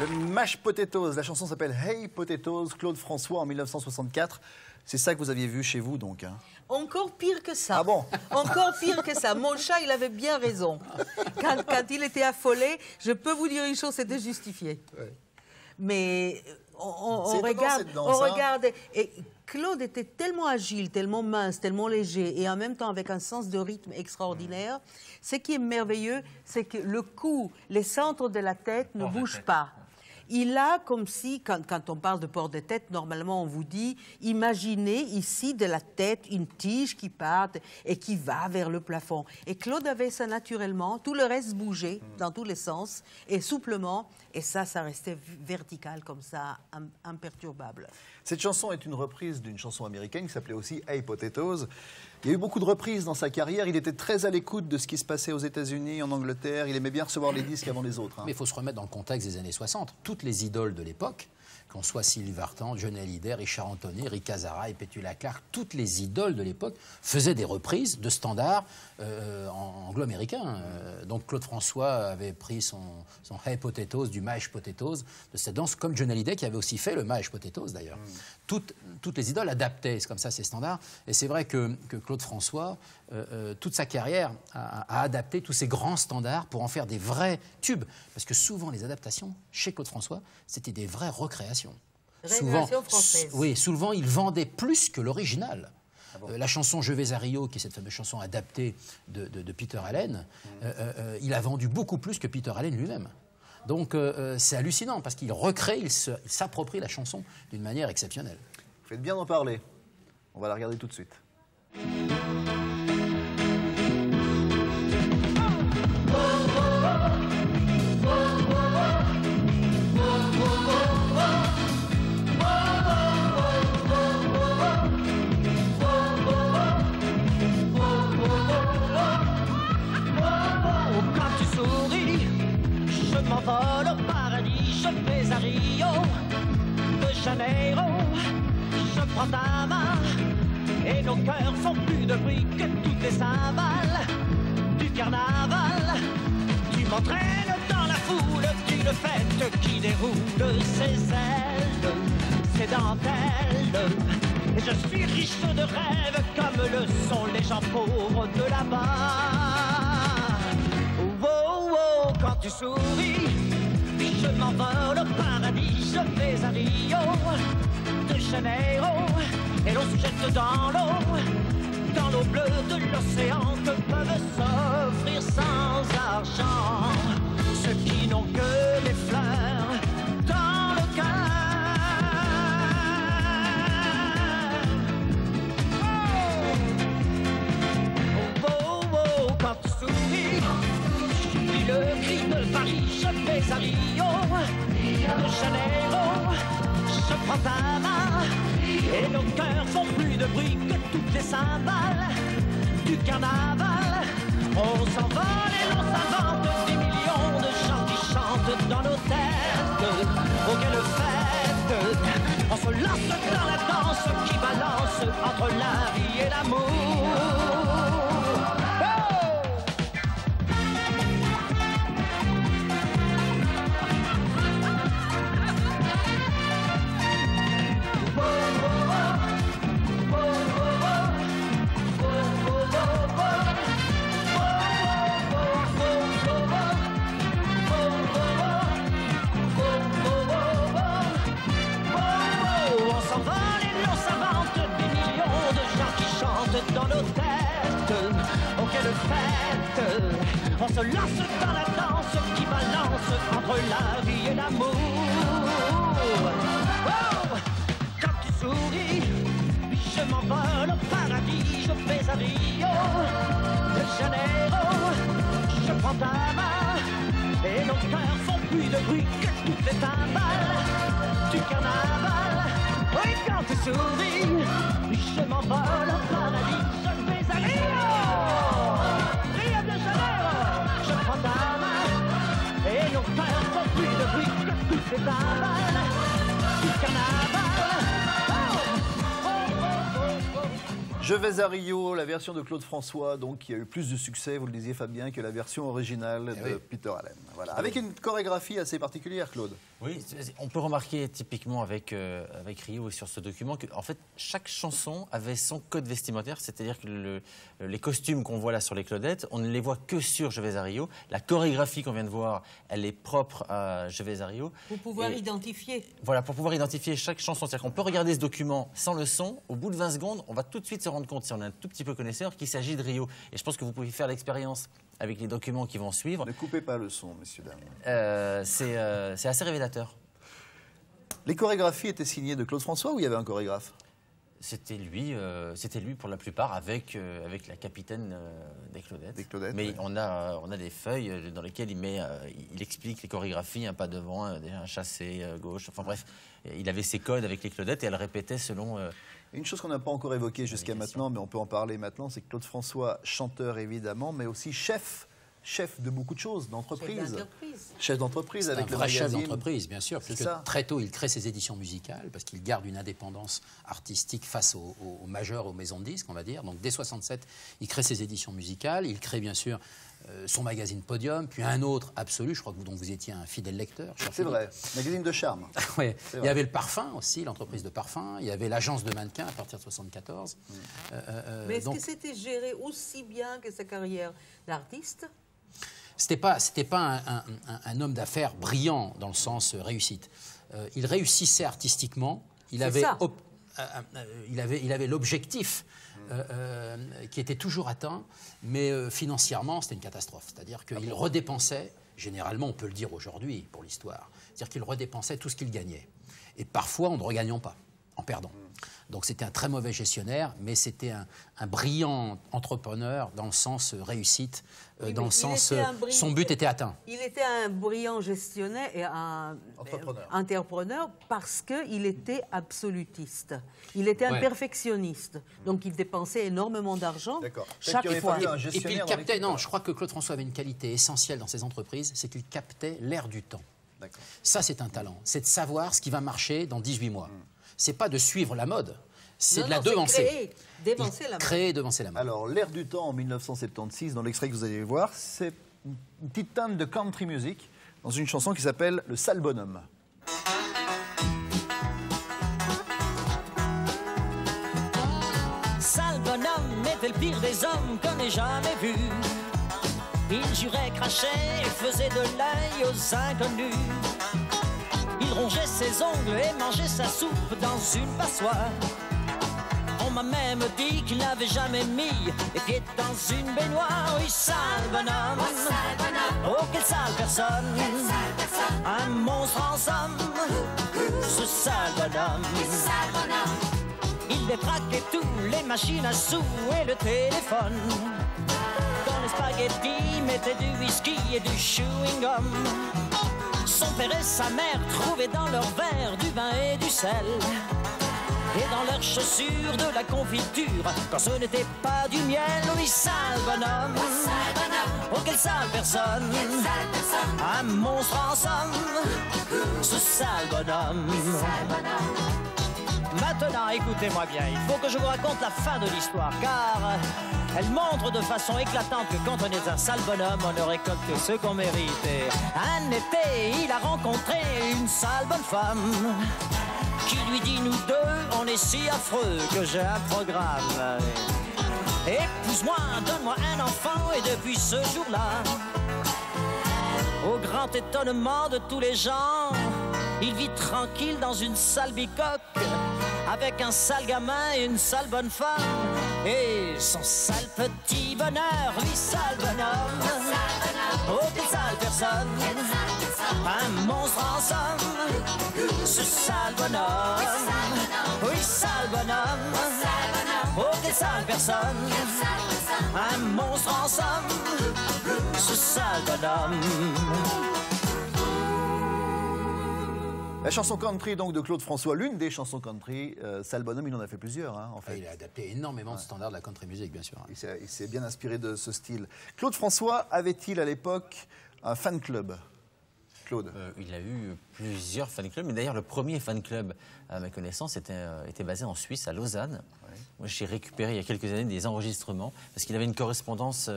Le Mash Potatoes, la chanson s'appelle Hey Potatoes, Claude François en 1964. C'est ça que vous aviez vu chez vous donc hein? Encore pire que ça. Ah bon? Encore pire que ça. Mon chat, il avait bien raison. Quand il était affolé, je peux vous dire une chose, c'était justifié. Ouais. Mais on regarde. Et Claude était tellement agile, tellement mince, tellement léger, et en même temps avec un sens de rythme extraordinaire. Ce qui est merveilleux, c'est que le cou, les centres de la tête ne bougent pas. Il a comme si, quand on parle de port de tête, normalement on vous dit, imaginez ici de la tête une tige qui part et qui va vers le plafond. Et Claude avait ça naturellement, tout le reste bougeait dans tous les sens et souplement, et ça restait vertical comme ça, imperturbable. Cette chanson est une reprise d'une chanson américaine qui s'appelait aussi Hey Potatoes. Il y a eu beaucoup de reprises dans sa carrière. Il était très à l'écoute de ce qui se passait aux États-Unis, en Angleterre. Il aimait bien recevoir les disques avant les autres. Hein. Mais il faut se remettre dans le contexte des années 60. Toutes les idoles de l'époque, qu'on soit Sylvie Vartan, Johnny Hallyday, Richard Anthony, Rick Azaray, Petula Clark, toutes les idoles de l'époque faisaient des reprises de standards anglo-américains. Donc Claude François avait pris son Hey Potatoes, du Mash Potatoes, de cette danse, comme Johnny Hallyday qui avait aussi fait le Mash Potatoes d'ailleurs. Toutes les idoles adaptaient, c'est comme ça, ces standards. Et c'est vrai que Claude François, toute sa carrière, a adapté tous ces grands standards pour en faire des vrais tubes. Parce que souvent, les adaptations, chez Claude François, c'était des vraies recréations. Récréation française. Oui, souvent, il vendait plus que l'original. Ah bon. La chanson « Je vais à Rio », qui est cette fameuse chanson adaptée de Peter Allen, il a vendu beaucoup plus que Peter Allen lui-même. Donc c'est hallucinant parce qu'il recrée, il s'approprie la chanson d'une manière exceptionnelle. Vous faites bien d'en parler. On va la regarder tout de suite. Quand tu souris, je m'envole au paradis, je vais à Rio de Janeiro. Je prends ta main et nos cœurs font plus de bruit que toutes les cymbales du carnaval. Tu m'entraînes dans la foule d'une fête qui déroule ses ailes, ses dentelles. Et je suis riche de rêves comme le sont les gens pauvres de là-bas. Oh, oh, quand tu souris, je m'envole au paradis, je vais à Rio de Janeiro, et l'on se jette dans l'eau bleue de l'océan que peuvent s'offrir sans argent ceux qui n'ont que des fleurs dans le cœur. Oh, oh, oh, quand tu souris, j'oublie le cri de Paris, je vais à Rio de Janeiro. Je prends ta main et nos cœurs font plus de bruit que toutes les cymbales du carnaval. On s'envole et l'on s'invente des millions de gens qui chantent dans nos têtes. Oh, quelle fête! On se lance dans la danse qui balance entre la vie et l'amour. Dans nos têtes, oh quelle fête! On se lance dans la danse qui balance entre la vie et l'amour. Oh, quand tu souris, je m'envole au paradis, je vais à Rio de Janeiro. Je prends ta main et nos cœurs font plus de bruit que toutes les cymbales du carnaval. Oui, quand tu souris, je m'envole au paradis, Je vais à Rio, la version de Claude François, donc qui a eu plus de succès, vous le disiez Fabien, que la version originale de Peter Allen. Voilà. Avec une chorégraphie assez particulière, Claude. Oui, on peut remarquer typiquement avec Rio et sur ce document que en fait chaque chanson avait son code vestimentaire, c'est-à-dire que les costumes qu'on voit là sur les Claudettes, on ne les voit que sur Je vais à Rio. La chorégraphie qu'on vient de voir, elle est propre à Je vais à Rio. Pour pouvoir identifier. Voilà, pour pouvoir identifier chaque chanson. C'est-à-dire qu'on peut regarder ce document sans le son, au bout de 20 secondes, on va tout de suite se rendre compte, si on est un tout petit peu connaisseur, qu'il s'agit de Rio. Et je pense que vous pouvez faire l'expérience avec les documents qui vont suivre. Ne coupez pas le son, messieurs, dames. C'est assez révélateur. Les chorégraphies étaient signées de Claude François ou il y avait un chorégraphe? C'était lui pour la plupart, avec la capitaine des Claudettes. Mais oui. on a des feuilles dans lesquelles il explique les chorégraphies, un pas devant, un chassé gauche, enfin bref. Il avait ses codes avec les Claudettes et elle répétait selon... Une chose qu'on n'a pas encore évoquée jusqu'à maintenant, mais on peut en parler maintenant, c'est que Claude François, chanteur évidemment, mais aussi chef de beaucoup de choses, d'entreprise. Chef d'entreprise avec le magazine. Chef d'entreprise, bien sûr, puisque très tôt, il crée ses éditions musicales, parce qu'il garde une indépendance artistique face aux majeurs, aux maisons de disques, on va dire. Donc dès 1967, il crée ses éditions musicales, il crée bien sûr son magazine Podium, puis un autre Absolu, je crois que vous étiez un fidèle lecteur. C'est vrai, magazine de charme. Ouais. Il y avait le parfum aussi, l'entreprise de parfum, il y avait l'agence de mannequins à partir de 1974. Mais est-ce que c'était géré aussi bien que sa carrière d'artiste? C'était pas un homme d'affaires brillant dans le sens réussite. Il réussissait artistiquement. Il avait l'objectif qui était toujours atteint, mais financièrement, c'était une catastrophe. C'est-à-dire qu'il redépensait, généralement, on peut le dire aujourd'hui pour l'histoire, c'est-à-dire qu'il redépensait tout ce qu'il gagnait. Et parfois, en ne regagnant pas, en perdant. Donc c'était un très mauvais gestionnaire, mais c'était un brillant entrepreneur dans le sens réussite, dans le sens son but était atteint. Il était un brillant gestionnaire et un entrepreneur parce qu'il était absolutiste. Il était un perfectionniste. Donc il dépensait énormément d'argent chaque fois. Et puis il captait, non, je crois que Claude François avait une qualité essentielle dans ses entreprises, c'est qu'il captait l'air du temps. Ça c'est un talent, c'est de savoir ce qui va marcher dans 18 mois. C'est pas de suivre la mode, c'est de la devancer. Créer et devancer la mode. Alors, l'air du temps en 1976, dans l'extrait que vous allez voir, c'est une petite teinte de country music dans une chanson qui s'appelle Le Sale Bonhomme. Sale bonhomme était le pire des hommes qu'on ait jamais vu. Il jurait, crachait et faisait de l'œil aux inconnus. Il rongeait ses ongles et mangeait sa soupe dans une passoire. On m'a même dit qu'il n'avait jamais mis les pieds dans une baignoire. Oui, sale bonhomme, oh quelle sale personne, un monstre en somme, ce sale bonhomme. Il détraquait tous les machines à sous et le téléphone. Dans les spaghettis mettaient du whisky et du chewing-gum. Son père et sa mère trouvaient dans leur verre du vin et du sel. Et dans leurs chaussures de la confiture, quand ce n'était pas du miel. Oui, sale bonhomme, oh quelle sale personne, un monstre en somme, ce sale bonhomme. Maintenant, écoutez-moi bien, il faut que je vous raconte la fin de l'histoire, car elle montre de façon éclatante que quand on est un sale bonhomme, on ne récolte que ce qu'on mérite. Et un été, il a rencontré une sale bonne femme qui lui dit, nous deux, on est si affreux que j'ai un programme. Épouse-moi, donne-moi un enfant, et depuis ce jour-là, au grand étonnement de tous les gens, il vit tranquille dans une sale bicoque, avec un sale gamin et une sale bonne femme. Et son sale petit bonheur, lui sale bonhomme, oh quelle sale personne, un monstre en somme, ce sale bonhomme, oui sale bonhomme, oh quelle sale personne, un monstre en somme, ce sale bonhomme. La chanson country donc de Claude François, l'une des chansons country, Sale Bonhomme, il en a fait plusieurs en fait. Il a adapté énormément de standards de la country music, bien sûr. Il s'est bien inspiré de ce style. Claude François avait-il à l'époque un fan club? Claude. Il a eu plusieurs fan clubs, mais d'ailleurs le premier fan club à ma connaissance était basé en Suisse, à Lausanne. Moi, j'ai récupéré il y a quelques années des enregistrements parce qu'il avait une correspondance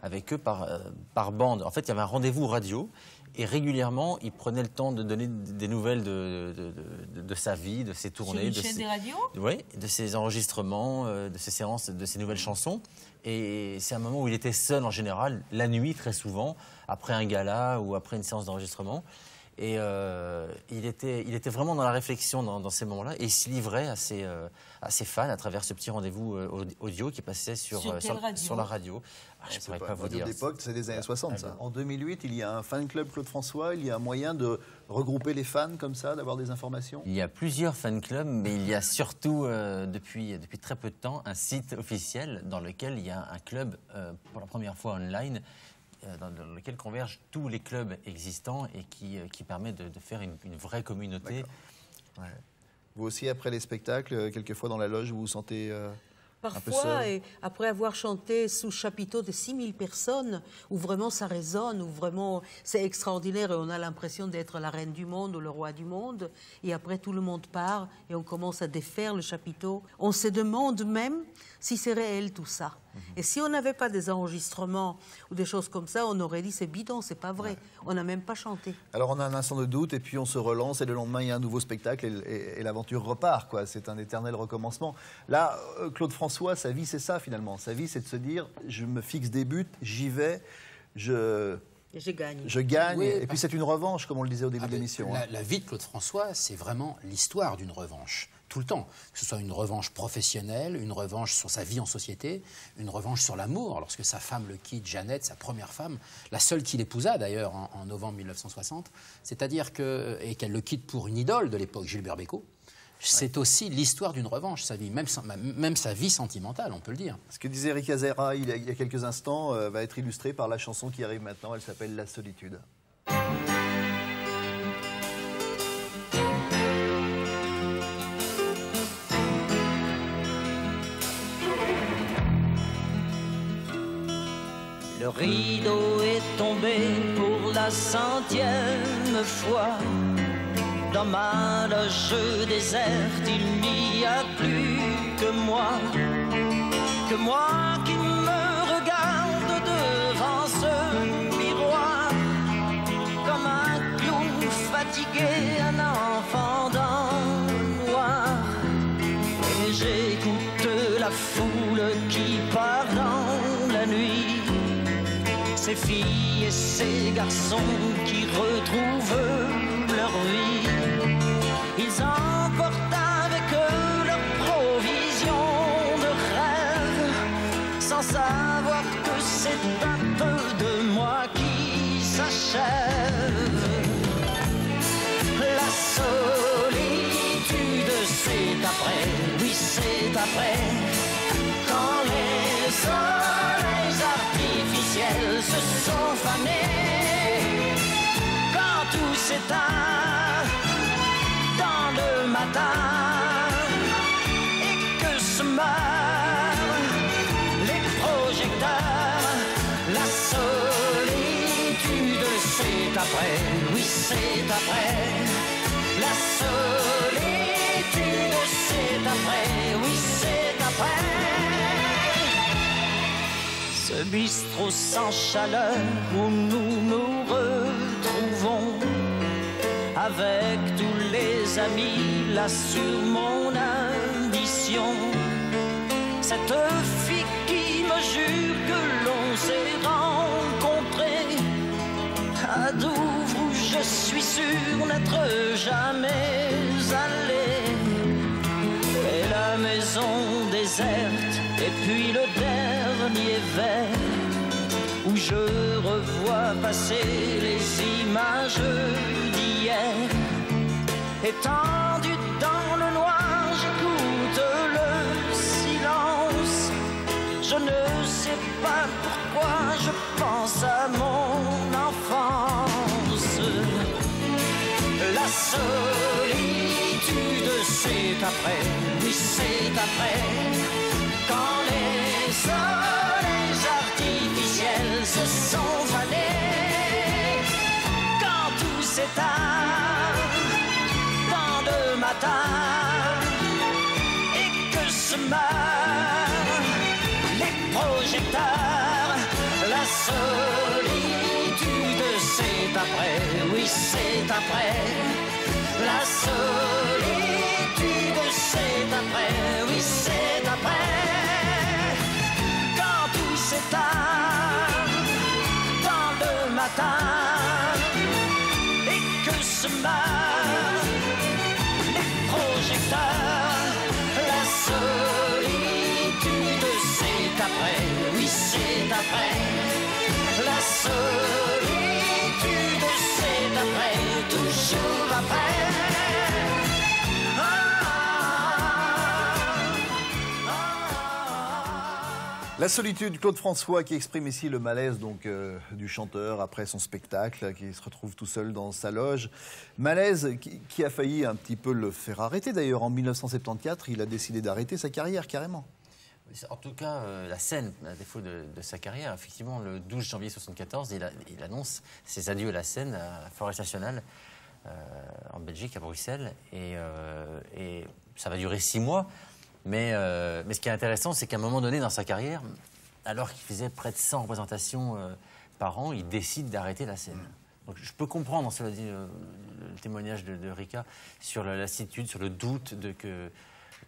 avec eux par bande. En fait, il y avait un rendez-vous radio et régulièrement, il prenait le temps de donner des nouvelles de sa vie, de ses tournées. Sur une chaîne des radios ? Oui, de ses enregistrements, de ses séances, de ses nouvelles chansons. Et c'est un moment où il était seul en général, la nuit très souvent, après un gala ou après une séance d'enregistrement. Et il était vraiment dans la réflexion dans ces moments-là et il se livrait à ses fans à travers ce petit rendez-vous audio qui passait sur la radio. Je ne pourrais pas vous dire. D'époque, c'est des années 60, ça. En 2008, il y a un fan club Claude François. Il y a un moyen de regrouper les fans comme ça, d'avoir des informations? Il y a plusieurs fan clubs, mais il y a surtout, depuis très peu de temps, un site officiel dans lequel il y a un club, pour la première fois online, dans lequel convergent tous les clubs existants et qui permet de faire une vraie communauté. Ouais. Vous aussi, après les spectacles, quelquefois dans la loge, vous vous sentez parfois, et après avoir chanté sous chapiteau de 6000 personnes, où vraiment ça résonne, où vraiment c'est extraordinaire et on a l'impression d'être la reine du monde ou le roi du monde, et après tout le monde part et on commence à défaire le chapiteau. On se demande même si c'est réel tout ça. Et si on n'avait pas des enregistrements ou des choses comme ça, on aurait dit c'est bidon, c'est pas vrai. On n'a même pas chanté. Alors on a un instant de doute et puis on se relance et le lendemain il y a un nouveau spectacle et l'aventure repart, quoi. C'est un éternel recommencement. Là, Claude François, sa vie c'est ça finalement. Sa vie c'est de se dire je me fixe des buts, j'y vais, je gagne. Oui, et puis c'est une revanche comme on le disait au début de l'émission. La vie de Claude François, c'est vraiment l'histoire d'une revanche. Tout le temps, que ce soit une revanche professionnelle, une revanche sur sa vie en société, une revanche sur l'amour, lorsque sa femme le quitte, Jeannette, sa première femme, la seule qu'il épousa d'ailleurs en novembre 1960, c'est-à-dire qu'elle le quitte pour une idole de l'époque, Gilbert Bécaud. C'est aussi l'histoire d'une revanche, sa vie, même sa vie sentimentale, on peut le dire. Ce que disait Rick Azera il y a quelques instants va être illustré par la chanson qui arrive maintenant, elle s'appelle « La solitude ». Le rideau est tombé pour la 100e fois. Dans ma loge déserte, il n'y a plus que moi qui me regarde devant ce miroir, comme un clown fatigué, un enfant dans le noir. Et j'écoute la foule qui part dans la nuit, ces filles et ces garçons qui retrouvent leur vie. Ils emportent avec eux leurs provisions de rêve, sans savoir que c'est un peu de moi qui s'achève. La solitude, c'est après, oui c'est après, quand les soleils artificiels se sont fanés, quand tout s'éteint dans le matin et que se meurent les projecteurs. La solitude, c'est après, oui c'est après. La solitude, c'est après, oui c'est après. Ce bistrot sans chaleur où nous nous retrouvons, avec tous les amis là sur mon ambition. Cette fille qui me jure que l'on s'est rencontrés à Douvres où je suis sûr n'être jamais allé. Et la maison déserte et puis le dernier verre où je revois passer les images d'hier. Étendu dans le noir, j'écoute le silence. Je ne sais pas pourquoi je pense à mon enfance. La solitude, c'est après, oui c'est après, quand les soleils artificiels se sont fanés, quand tout s'éteint dans le matin et que se projecteurs. La solitude, c'est après, oui, c'est après. La solitude, c'est après, oui, c'est après. Quand tout s'éteint dans le matin et que se meurent les projecteurs. La solitude, c'est après, oui, c'est après. La solitude, c'est après, toujours après. La solitude, Claude François qui exprime ici le malaise donc, du chanteur après son spectacle, qui se retrouve tout seul dans sa loge. Malaise qui a failli un petit peu le faire arrêter. D'ailleurs, en 1974, il a décidé d'arrêter sa carrière carrément. En tout cas, la scène, à défaut de sa carrière, effectivement, le 12 janvier 1974, il annonce ses adieux à la scène à Forest National, en Belgique, à Bruxelles. Et ça va durer 6 mois. Mais ce qui est intéressant, c'est qu'à un moment donné dans sa carrière, alors qu'il faisait près de 100 représentations par an, il décide d'arrêter la scène. Donc je peux comprendre, cela dit, le témoignage de Rika sur la lassitude, sur le doute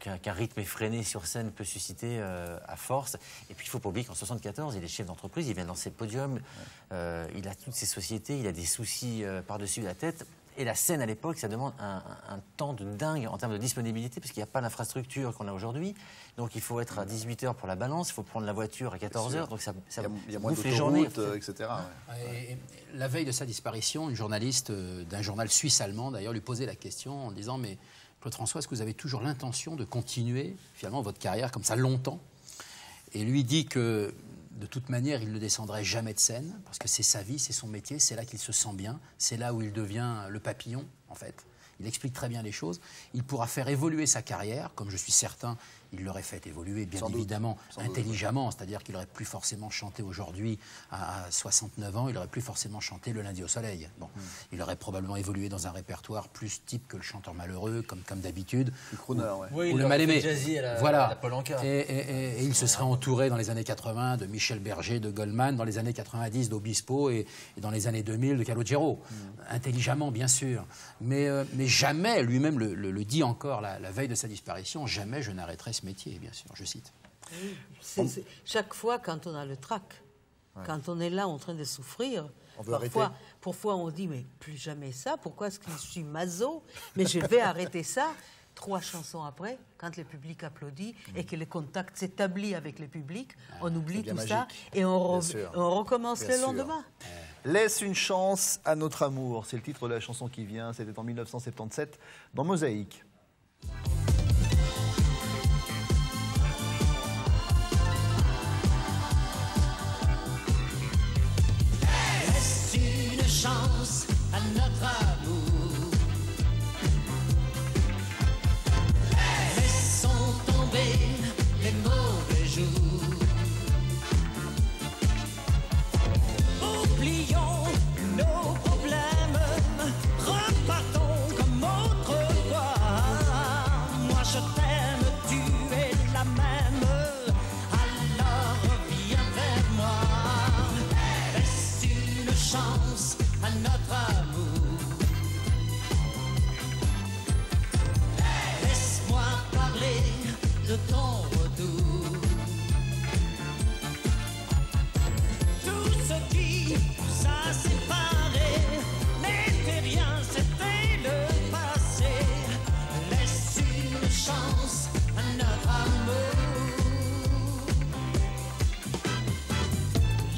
qu'un rythme effréné sur scène peut susciter à force. Et puis il ne faut pas oublier qu'en 1974, il est chef d'entreprise, il vient de lancer Podium, il a toutes ses sociétés, il a des soucis par-dessus la tête. Et la scène à l'époque, ça demande un temps de dingue en termes de disponibilité, parce qu'il n'y a pas l'infrastructure qu'on a aujourd'hui. Donc il faut être à 18h pour la balance, il faut prendre la voiture à 14h, donc ça il y a moins bouffe les journées. etc. Ouais. Et la veille de sa disparition, une journaliste d'un journal suisse-allemand, d'ailleurs, lui posait la question en disant « Mais Claude François, est-ce que vous avez toujours l'intention de continuer, finalement, votre carrière comme ça longtemps ?» Et lui dit que de toute manière, il ne descendrait jamais de scène, parce que c'est sa vie, c'est son métier, c'est là qu'il se sent bien, c'est là où il devient le papillon, en fait. Il explique très bien les choses. Il pourra faire évoluer sa carrière, comme je suis certain, il l'aurait fait évoluer, bien évidemment, intelligemment, c'est-à-dire qu'il n'aurait plus forcément chanté aujourd'hui à 69 ans, il n'aurait plus forcément chanté Le Lundi au Soleil. Bon, il aurait probablement évolué dans un répertoire plus type que Le Chanteur Malheureux, comme d'habitude. Le crooner, ouais. Oui, ou le Mal-Aimé. Voilà. À la Paul Anka. Et il se serait entouré dans les années 80 de Michel Berger, de Goldman, dans les années 90 d'Obispo et dans les années 2000 de Calogero. Intelligemment, bien sûr. Mais jamais, lui-même le dit encore la veille de sa disparition, jamais je n'arrêterai ce métier, bien sûr, je cite. Oui, chaque fois, quand on a le trac, quand on est là en train de souffrir, parfois on dit, mais plus jamais ça, pourquoi est-ce que je suis maso? Mais je vais arrêter ça. 3 chansons après, quand le public applaudit et que le contact s'établit avec le public, on oublie tout ça et on recommence le lendemain. Laisse une chance à notre amour, c'est le titre de la chanson qui vient, c'était en 1977 dans Mosaïque. Laisse une chance à notre amour. Laissons tomber les mauvais jours. Oublions nos problèmes, repartons comme autrefois. Moi je t'aime, tu es la même, alors viens vers moi. Laisse une chance à notre amour. Laisse-moi parler de ton retour. Tout ce qui nous a séparés n'était rien, c'était le passé. Laisse une chance à notre amour.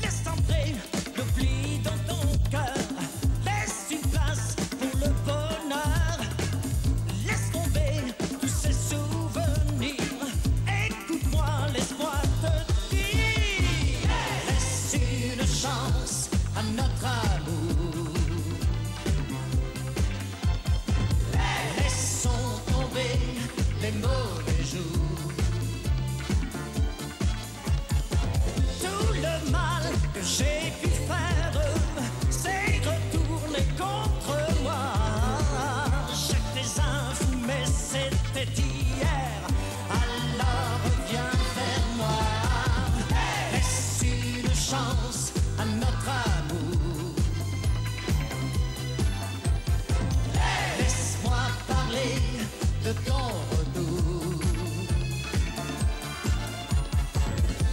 Laisse entrer l'oubli dans ton cœur. Laisse une place pour le bonheur. Laisse tomber tous ces souvenirs. Écoute-moi, laisse-moi te dire. Laisse une chance à notre amour. Laissons tomber les mauvais jours. Tout le mal que j'ai pu faire s'est retourné contre moi. J'étais un fou, mais c'était hier. Alors viens vers moi. Laisse chance à notre amour. Laisse-moi parler de ton retour.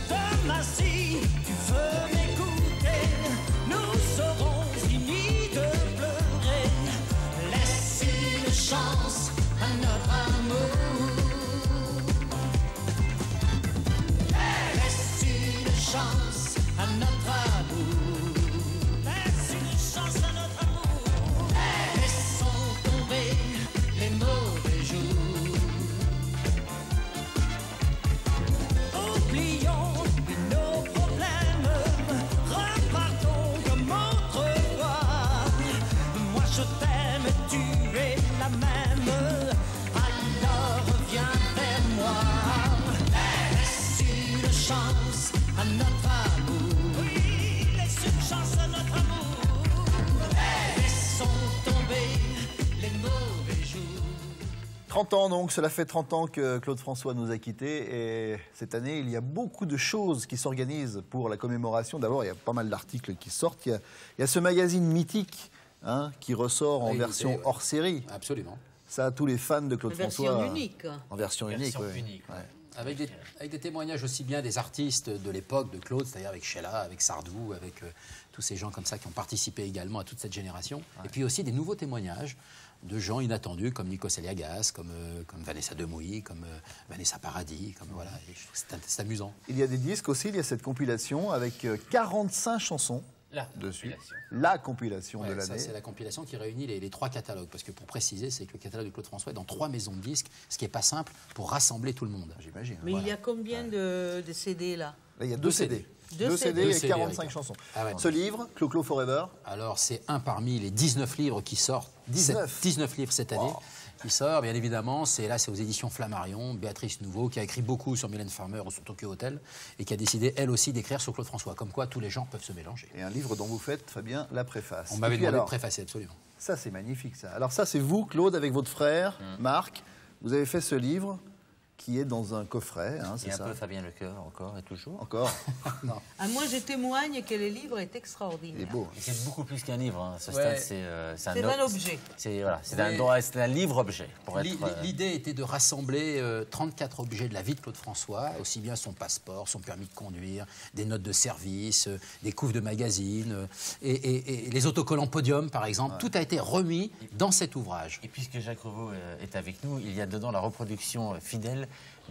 Demain, si tu veux m'écouter, nous serons finis de pleurer. Laisse une chance à notre amour. Laisse une chance à notre amour. Laisse une chance à notre amour. Laissons tomber les mauvais jours. Oublions nos problèmes, repartons comme autrefois. Moi je t'aime, tu es la même, alors viens vers moi. Laisse une chance à notre amour. Oui, laisse une chance à notre amour. Laissons tomber les mauvais jours. 30 ans donc, cela fait 30 ans que Claude François nous a quittés et cette année il y a beaucoup de choses qui s'organisent pour la commémoration. D'abord il y a pas mal d'articles qui sortent, il y a ce magazine mythique qui ressort en version hors série. Absolument. Ça, tous les fans de Claude François. Version unique. En version unique, oui. Avec des témoignages aussi bien des artistes de l'époque de Claude, c'est-à-dire avec Sheila, avec Sardou, avec tous ces gens comme ça qui ont participé également à toute cette génération. Et puis aussi des nouveaux témoignages de gens inattendus comme Nikos Aliagas, comme Vanessa Demouy, comme Vanessa Paradis, comme voilà. C'est amusant. Il y a des disques aussi, il y a cette compilation avec 45 chansons. Dessus. La compilation de l'année. C'est la compilation qui réunit les trois catalogues. Parce que pour préciser, c'est que le catalogue de Claude François est dans 3 maisons de disques, ce qui n'est pas simple pour rassembler tout le monde. J'imagine. Mais il y a combien de CD là? Là, il y a 2 CD. 2 CD et 45 chansons. Ce livre, Clo-Clo Forever. Alors, c'est un parmi les 19 livres qui sortent. 19 livres cette année. Qui sort, bien évidemment, c'est aux éditions Flammarion, Béatrice Nouveau, qui a écrit beaucoup sur Mylène Farmer ou sur Tokyo Hotel, et qui a décidé, elle aussi, d'écrire sur Claude François. Comme quoi, tous les genres peuvent se mélanger. Et un livre dont vous faites, Fabien, la préface. On m'avait demandé de préfacer, absolument. Ça, c'est magnifique, ça. Alors ça, c'est vous, Claude, avec votre frère, Marc. Vous avez fait ce livre qui est dans un coffret, c'est ça? Et un peu Fabien Lecoeur, encore et toujours. Encore Non. Ah, moi, je témoigne que le livre est extraordinaire. Il est beau. C'est beaucoup plus qu'un livre. À ce stade, c'est un objet. C'est un livre-objet. L'idée était de rassembler 34 objets de la vie de Claude François, aussi bien son passeport, son permis de conduire, des notes de service, des couves de magazines, et les autocollants Podium, par exemple. Tout a été remis dans cet ouvrage. Et puisque Jacques Revaux est avec nous, il y a dedans la reproduction fidèle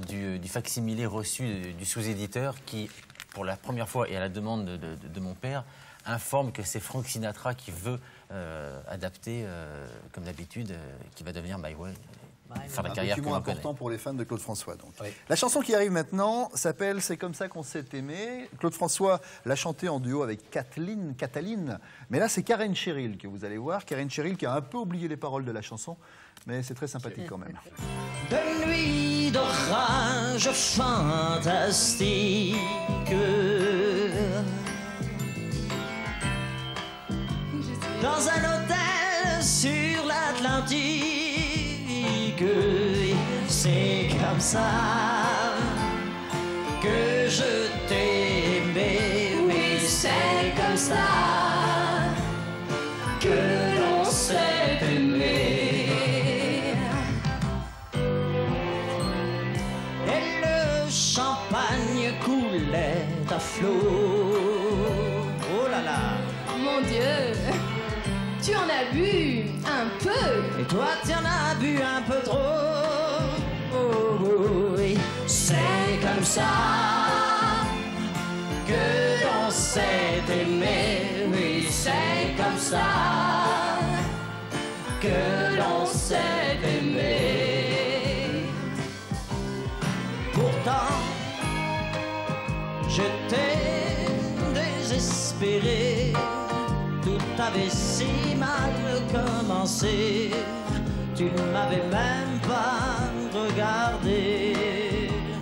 du facsimilé reçu du sous-éditeur qui, pour la première fois et à la demande de mon père, informe que c'est Frank Sinatra qui veut adapter, comme d'habitude, qui va devenir My Way. Faire la carrière un document important pour les fans de Claude François. Donc. Oui. La chanson qui arrive maintenant s'appelle « C'est comme ça qu'on s'est aimé ». Claude François l'a chantée en duo avec Cataline. Mais là, c'est Karen Cheryl que vous allez voir. Karen Cheryl qui a un peu oublié les paroles de la chanson, mais c'est très sympathique quand même. De nuit d'orage fantastique, dans un hôtel sur l'Atlantique, c'est comme ça que je t'ai aimé. Oui, c'est comme ça que l'on s'est aimé. Et le champagne coulait à flot. Oh là là! Mon Dieu! Tu en as bu un peu. Et toi, tu en as bu un peu trop. Oh, oui, c'est comme ça que l'on s'est aimé. Oui, c'est comme ça que l'on s'est aimé. Pourtant, je t'ai désespéré. Tout avait si mal commencé, tu ne m'avais même pas regardé,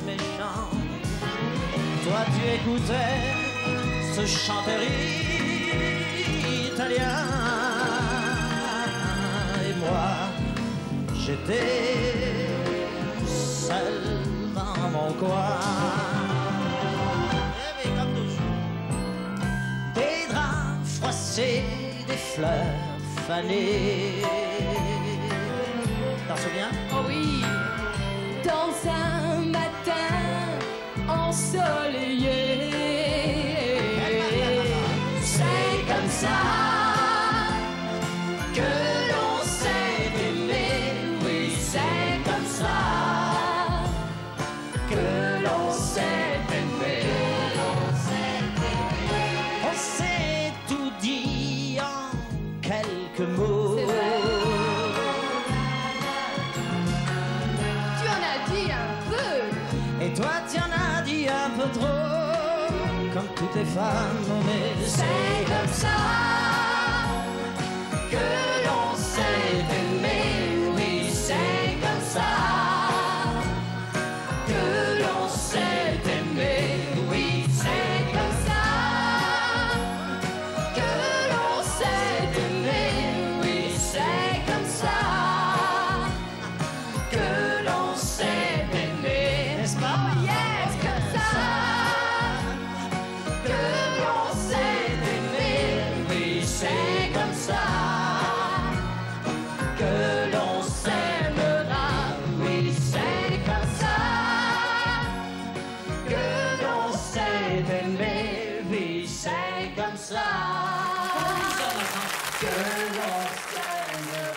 méchant. Toi tu écoutais ce chanteur italien, et moi j'étais seul dans mon coin. Et oui, comme toujours. lancer des fleurs fanées. T'en souviens? Oh oui, dans un matin ensoleillé. C'est comme ça que l'on s'est aimé. Oui, c'est comme ça que l'on s'est aimé. On s'est tout dit en quelques mots. Tu en as dit un peu. Et toi, tu en as dit un peu trop, comme toutes les femmes, mais c'est comme ça que l'on s'est aimé. Oui, c'est comme ça que l'on s'est aimé. Oui, c'est comme ça que l'on s'est aimé. Oui, c'est comme ça que l'on s'est aimé. N'est-ce pas? Yes, comme ça. Que l'on s'est aimé, oui, c'est comme ça que l'on s'aimera, oui, c'est comme ça que l'on s'est aimé, oui, c'est comme ça que l'on s'aimera.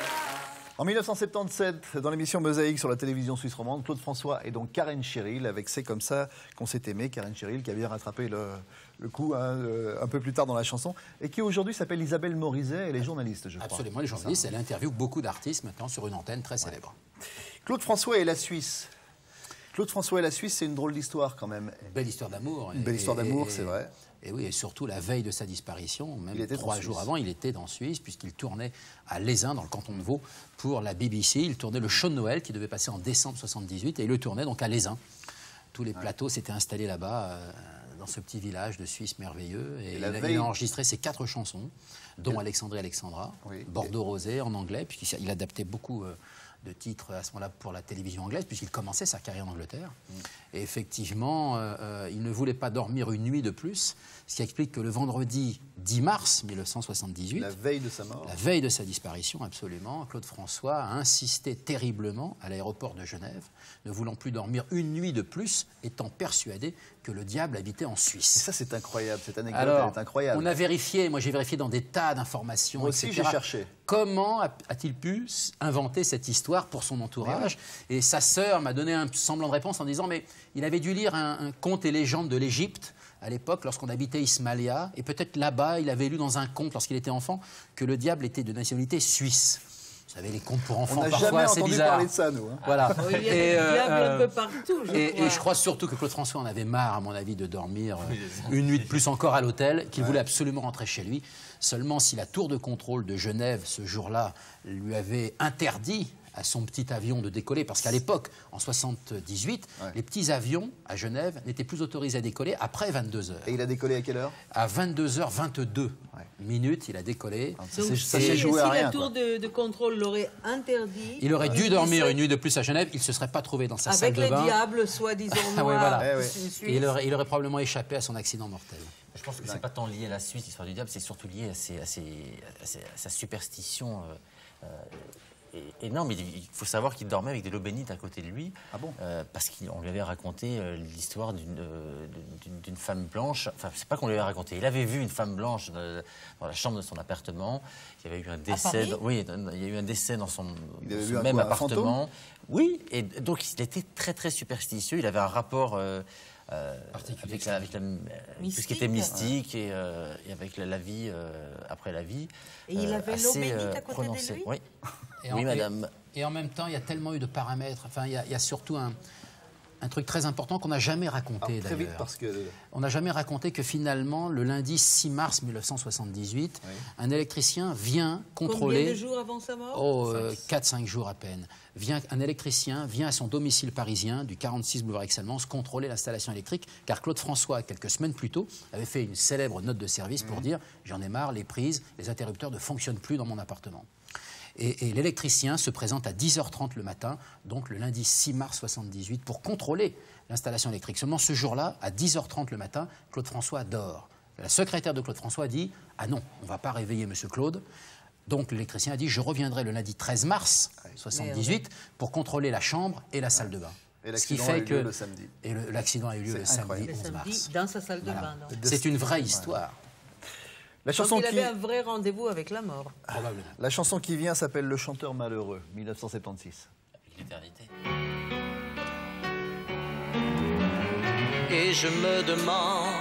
En 1977, dans l'émission Mosaïque sur la télévision suisse romande, Claude François et donc Karen Cheryl avec C'est comme ça qu'on s'est aimé. Karen Cheryl qui a bien rattrapé le coup un peu plus tard dans la chanson et qui aujourd'hui s'appelle Isabelle Morizet. Elle est journaliste, je crois. Absolument, elle est journaliste. Elle interviewe beaucoup d'artistes maintenant sur une antenne très célèbre. Claude François et la Suisse. Claude François et la Suisse, c'est une drôle d'histoire quand même. Belle histoire d'amour. Une belle histoire d'amour, c'est vrai. Et oui, et surtout la veille de sa disparition, même 3 jours Suisse. avant, il était en Suisse, puisqu'il tournait à Lézin, dans le canton de Vaud, pour la BBC. Il tournait le show de Noël qui devait passer en décembre 78, et il le tournait donc à Lézin. Tous les plateaux s'étaient installés là-bas, dans ce petit village de Suisse merveilleux. Et il a enregistré ses 4 chansons, dont Alexandrie Alexandra, Bordeaux Rosé en anglais, puisqu'il adaptait beaucoup de titres à ce moment-là pour la télévision anglaise, puisqu'il commençait sa carrière en Angleterre. Et effectivement, il ne voulait pas dormir une nuit de plus, ce qui explique que le vendredi 10 mars 1978, la veille de sa mort, la veille de sa disparition, absolument, Claude François a insisté terriblement à l'aéroport de Genève, ne voulant plus dormir une nuit de plus, étant persuadé que le diable habitait en Suisse. Et ça, c'est incroyable, cette anecdote Alors, est incroyable. On a vérifié, moi j'ai vérifié dans des tas d'informations, Moi aussi, etc. j'ai cherché. Comment a-t-il pu inventer cette histoire pour son entourage? Et sa sœur m'a donné un semblant de réponse en disant, mais il avait dû lire un conte et légende de l'Égypte, à l'époque, lorsqu'on habitait Ismaïlia, et peut-être là-bas, il avait lu dans un conte, lorsqu'il était enfant, que le diable était de nationalité suisse. Vous savez, les contes pour enfants, parfois, c'est bizarre. On n'a jamais entendu parler de ça, nous. Hein. Voilà. Oui, il y a des diables un peu partout, et je crois surtout que Claude François en avait marre, à mon avis, de dormir une nuit de plus encore à l'hôtel, qu'il voulait absolument rentrer chez lui. Seulement, si la tour de contrôle de Genève, ce jour-là, lui avait interdit à son petit avion de décoller, parce qu'à l'époque, en 78, les petits avions à Genève n'étaient plus autorisés à décoller après 22h. Et il a décollé à quelle heure? À 22h22 minutes, il a décollé. Donc, ça s'est joué à rien. Si la tour de contrôle l'aurait interdit... Il aurait dû dormir une nuit de plus à Genève, il ne se serait pas trouvé dans sa salle de bain. Avec les diables, soi-disant noirs. Voilà. Et il aurait probablement échappé à son accident mortel. Je pense que c'est pas tant lié à la Suisse, l'histoire du diable, c'est surtout lié à sa superstition. Et non, mais il faut savoir qu'il dormait avec de l'eau bénite à côté de lui. Ah bon? Parce qu'on lui avait raconté l'histoire d'une femme blanche. Enfin, c'est pas qu'on lui avait raconté. Il avait vu une femme blanche dans la chambre de son appartement. Il y avait eu un décès. Oui, il y a eu un décès dans son même appartement. Oui, et donc il était très très superstitieux. Il avait un rapport avec tout ce qui était mystique et avec la vie après la vie. Et il avait l'eau bénite à côté de lui? Oui. Oui, madame. Et en même temps, il y a tellement eu de paramètres. Enfin, il y a surtout un truc très important qu'on n'a jamais raconté, très vite, d'ailleurs. parce que... On n'a jamais raconté que finalement, le lundi 6 mars 1978, un électricien vient contrôler... Combien de jours avant sa mort? 4-5 jours à peine. Un électricien vient à son domicile parisien, du 46 boulevard Aix-Almans, contrôler l'installation électrique, car Claude François, quelques semaines plus tôt, avait fait une célèbre note de service pour dire « J'en ai marre, les prises, les interrupteurs ne fonctionnent plus dans mon appartement ». Et l'électricien se présente à 10h30 le matin, donc le lundi 6 mars 1978, pour contrôler l'installation électrique. Seulement ce jour-là, à 10h30 le matin, Claude François dort. La secrétaire de Claude François dit « Ah non, on ne va pas réveiller M. Claude ». Donc l'électricien a dit « Je reviendrai le lundi 13 mars 78 pour contrôler la chambre et la salle de bain ». Et l'accident a eu lieu le samedi. Et l'accident a eu lieu le samedi 11 mars. Dans sa salle de bain. C'est une vraie histoire. La chanson il avait un vrai rendez-vous avec la mort. Probablement. La chanson qui vient s'appelle Le chanteur malheureux, 1976. L'éternité. Et je me demande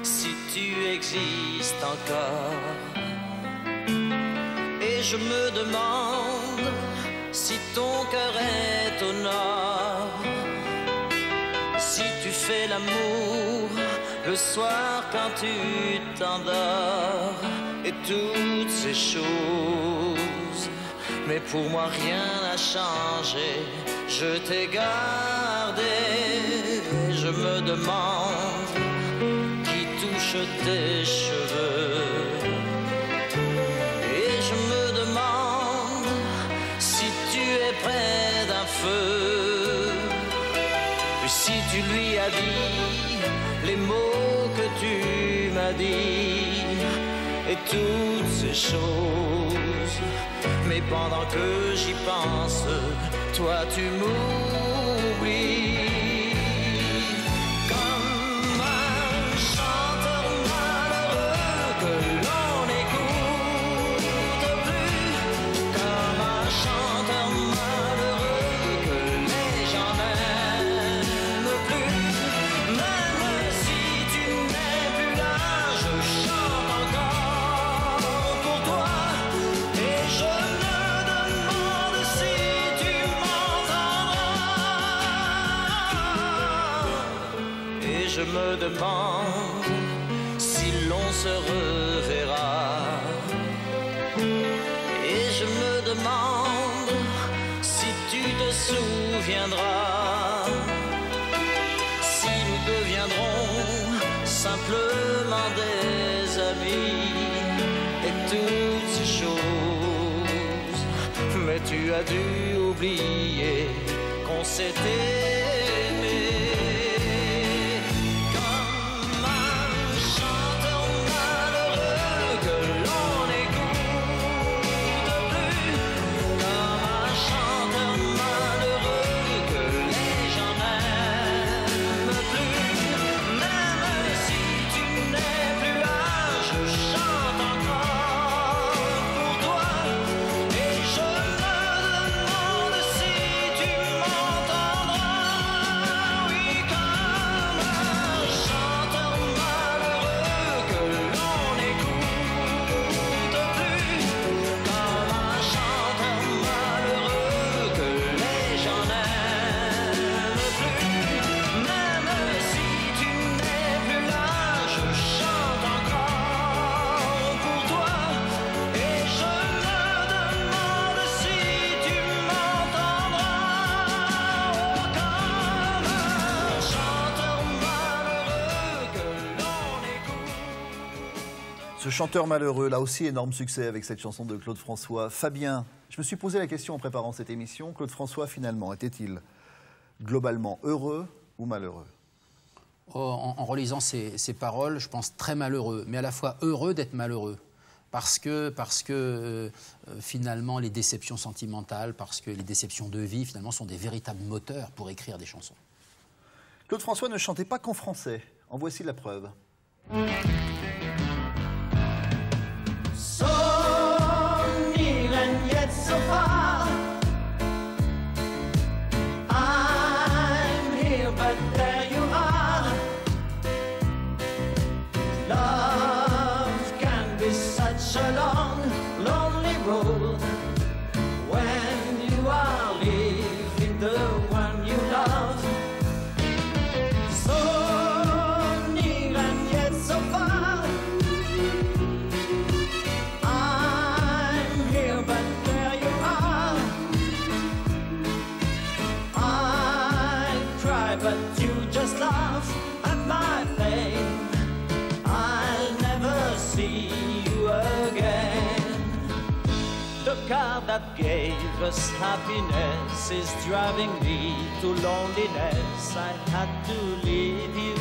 si tu existes encore. Et je me demande si ton cœur est au nord. Si tu fais l'amour le soir quand tu t'endors. Et toutes ces choses. Mais pour moi rien n'a changé. Je t'ai gardé. Je me demande qui touche tes cheveux. Et je me demande si tu es près d'un feu. Puis si tu lui as dit les mots que tu m'as dit. Et toutes ces choses. Mais pendant que j'y pense, toi tu m'oublies. Je me demande si l'on se reverra. Et je me demande si tu te souviendras. Si nous deviendrons simplement des amis. Et toutes ces choses. Mais tu as dû oublier qu'on s'était aimé. Ce chanteur malheureux, là aussi énorme succès avec cette chanson de Claude François. Fabien, je me suis posé la question en préparant cette émission. Claude François, finalement, était-il globalement heureux ou malheureux? En relisant ses paroles, je pense très malheureux, mais à la fois heureux d'être malheureux. Parce que finalement, les déceptions sentimentales, parce que les déceptions de vie, finalement, sont des véritables moteurs pour écrire des chansons. Claude François ne chantait pas qu'en français. En voici la preuve. So near and yet so far. I'm here, but there you are. Love can be such a long, lonely road when you are leaving the one you love. So near and yet so far. But you just laugh at my pain. I'll never see you again. The car that gave us happiness is driving me to loneliness. I had to leave you.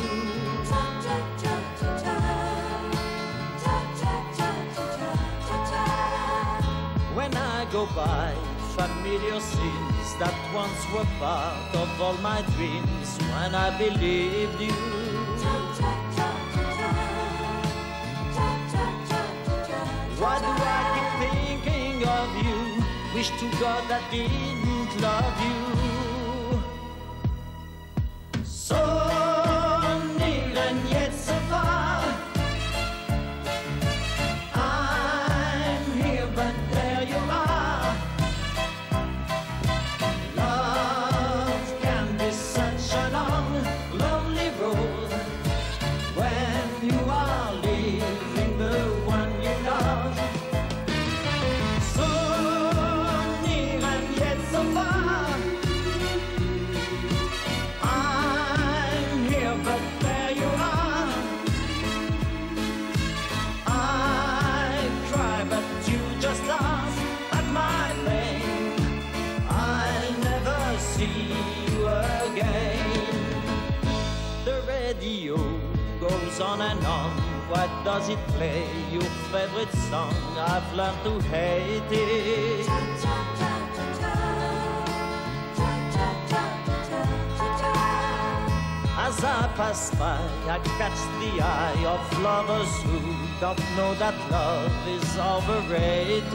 go by, familiar scenes that once were part of all my dreams when I believed you. Why do I keep thinking of you? Wish to God I didn't love you. So near and yet so far. I'm here but there you are. Love can be such a long, lonely road when you are leaving the one you love. So near and yet so far. I'm here but there you are. I cry but you just laugh at my pain. I'll never see you again. The radio goes on and on. Why does it play your favorite song? I've learned to hate it. As I pass by, I catch the eye of lovers who don't know that love is overrated.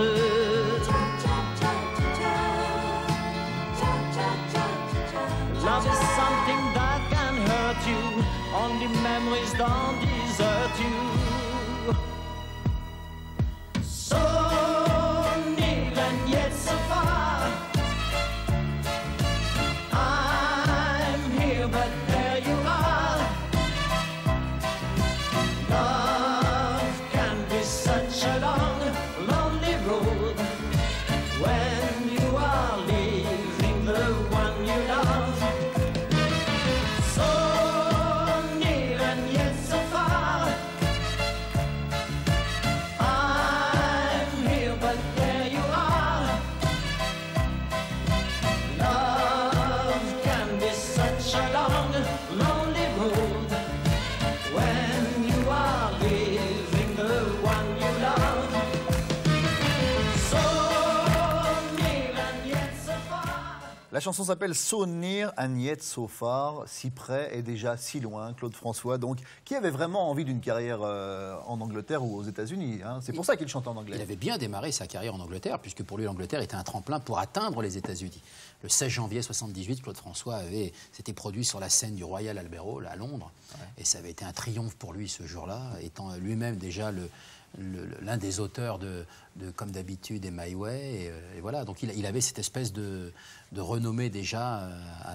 Love is something that can hurt you, only memories don't desert you. So near and yet so far. I'm here but there you are. Love can be such a long, lonely road when you are leaving the one you love. So near and yet so far. I'm here but there you are. Love can be such a long, lonely road when you are leaving the one you love. So near and yet so far. La chanson s'appelle So Near and Yet So Far, si près et déjà si loin. Claude François, donc, qui avait vraiment envie d'une carrière en Angleterre ou aux États-Unis. Hein. C'est pour ça qu'il chante en anglais. Il avait bien démarré sa carrière en Angleterre, puisque pour lui, l'Angleterre était un tremplin pour atteindre les États-Unis. Le 16 janvier 1978, Claude François s'était produit sur la scène du Royal Albert Hall à Londres. Ouais. Et ça avait été un triomphe pour lui ce jour-là, étant lui-même déjà l'un des auteurs de Comme d'habitude et My Way. Et voilà, donc il avait cette espèce de renommée déjà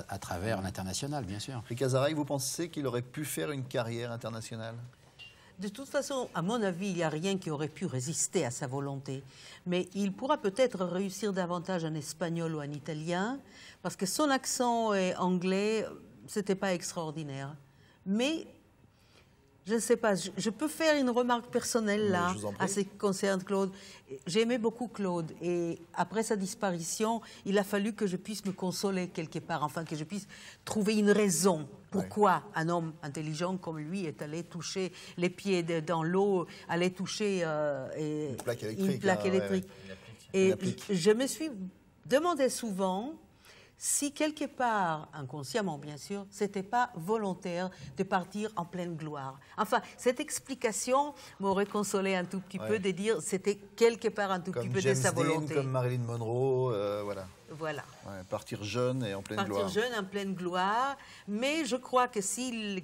à travers l'international, bien sûr. Rick Azaray, vous pensez qu'il aurait pu faire une carrière internationale ? De toute façon, à mon avis, il n'y a rien qui aurait pu résister à sa volonté. Mais il pourra peut-être réussir davantage en espagnol ou en italien, parce que son accent anglais, c'était pas extraordinaire. Mais je ne sais pas, je peux faire une remarque personnelle là, à ce qui concerne Claude. J'aimais beaucoup Claude et après sa disparition, il a fallu que je puisse me consoler quelque part, enfin que je puisse trouver une raison. Pourquoi un homme intelligent comme lui est allé toucher les pieds dans l'eau, allait toucher une plaque électrique. Et je me suis demandé souvent si quelque part, inconsciemment bien sûr, c'était pas volontaire de partir en pleine gloire. Enfin, cette explication m'aurait consolé un tout petit peu de dire c'était quelque part un tout petit peu de sa volonté. Comme Marilyn Monroe, voilà. Voilà. Ouais, partir jeune et en pleine gloire. Partir jeune en pleine gloire, mais je crois que s'il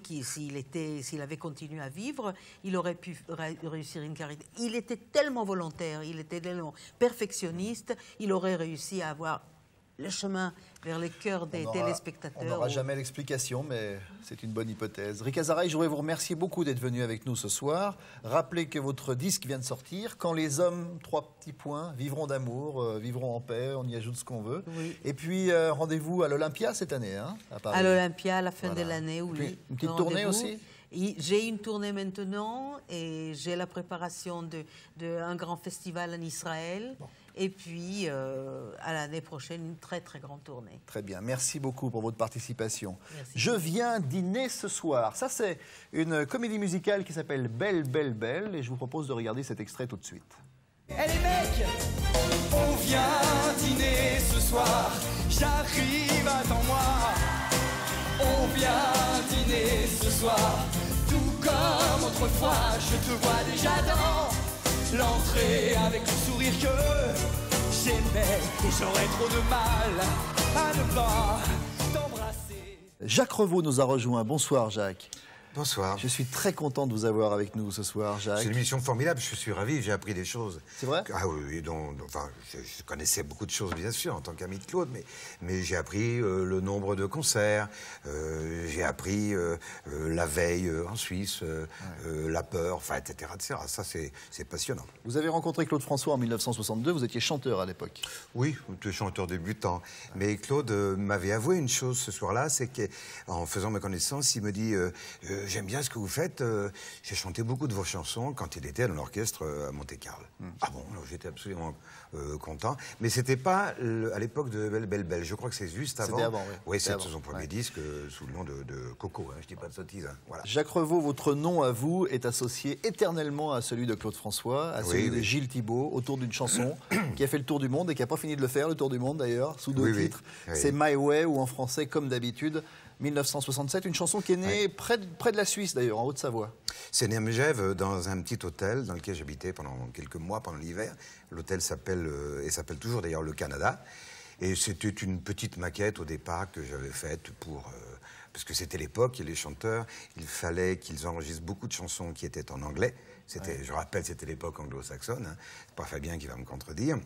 avait continué à vivre, il aurait pu réussir une carrière. Il était tellement volontaire, il était tellement perfectionniste, il aurait réussi à avoir le chemin vers le cœur des téléspectateurs. On n'aura jamais l'explication, mais c'est une bonne hypothèse. Rick Azaray, je voudrais vous remercier beaucoup d'être venu avec nous ce soir. Rappelez que votre disque vient de sortir. Quand les hommes, 3 petits points, vivront d'amour, vivront en paix, on y ajoute ce qu'on veut. Oui. Et puis, rendez-vous à l'Olympia cette année, hein, à Paris. À l'Olympia, à la fin de l'année, oui. Une petite tournée aussi ? J'ai une tournée maintenant et j'ai la préparation d'un grand festival en Israël. Bon. Et puis, à l'année prochaine, une très, très grande tournée. Très bien. Merci beaucoup pour votre participation. Merci. Je viens dîner ce soir. Ça, c'est une comédie musicale qui s'appelle Belle, Belle, Belle. Et je vous propose de regarder cet extrait tout de suite. Eh les mecs, on vient dîner ce soir, j'arrive, attends-moi. On vient dîner ce soir, tout comme autrefois, je te vois déjà dans l'entrée avec le sourire que j'aimais et j'aurais trop de mal à ne pas t'embrasser. Jacques Revaux nous a rejoint. Bonsoir Jacques. Bonsoir. Je suis très content de vous avoir avec nous ce soir, Jacques. C'est une émission formidable, je suis ravi, j'ai appris des choses. C'est vrai? Ah oui, enfin, je connaissais beaucoup de choses, bien sûr, en tant qu'ami de Claude, mais j'ai appris le nombre de concerts, j'ai appris la veille en Suisse, la peur, enfin, etc., etc. Ça, c'est passionnant. Vous avez rencontré Claude François en 1962, vous étiez chanteur à l'époque. Oui, j'étais chanteur débutant. Mais Claude m'avait avoué une chose ce soir-là, c'est qu'en faisant ma connaissance, il me dit j'aime bien ce que vous faites. J'ai chanté beaucoup de vos chansons quand il était dans l'orchestre à Monte-Carlo. Ah bon, j'étais absolument content. Mais c'était pas à l'époque de Belle Belle Belle. Je crois que c'est juste avant. C'était avant, oui. Oui, c'est son premier disque sous le nom de Coco. Hein, je dis pas de sottises. Hein, voilà. Jacques Revaux, votre nom à vous est associé éternellement à celui de Claude François, à celui de Gilles Thibault, autour d'une chanson qui a fait le tour du monde et qui n'a pas fini de le faire, le tour du monde d'ailleurs, sous deux titres. C'est My Way, ou en français, comme d'habitude. 1967, une chanson qui est née près de la Suisse d'ailleurs, en Haute-Savoie. C'est né à Megève, dans un petit hôtel dans lequel j'habitais pendant quelques mois, pendant l'hiver. L'hôtel s'appelle toujours d'ailleurs le Canada. Et c'était une petite maquette au départ que j'avais faite parce que c'était l'époque et les chanteurs, il fallait qu'ils enregistrent beaucoup de chansons qui étaient en anglais. Je rappelle, c'était l'époque anglo-saxonne. Hein. C'est pas Fabien qui va me contredire.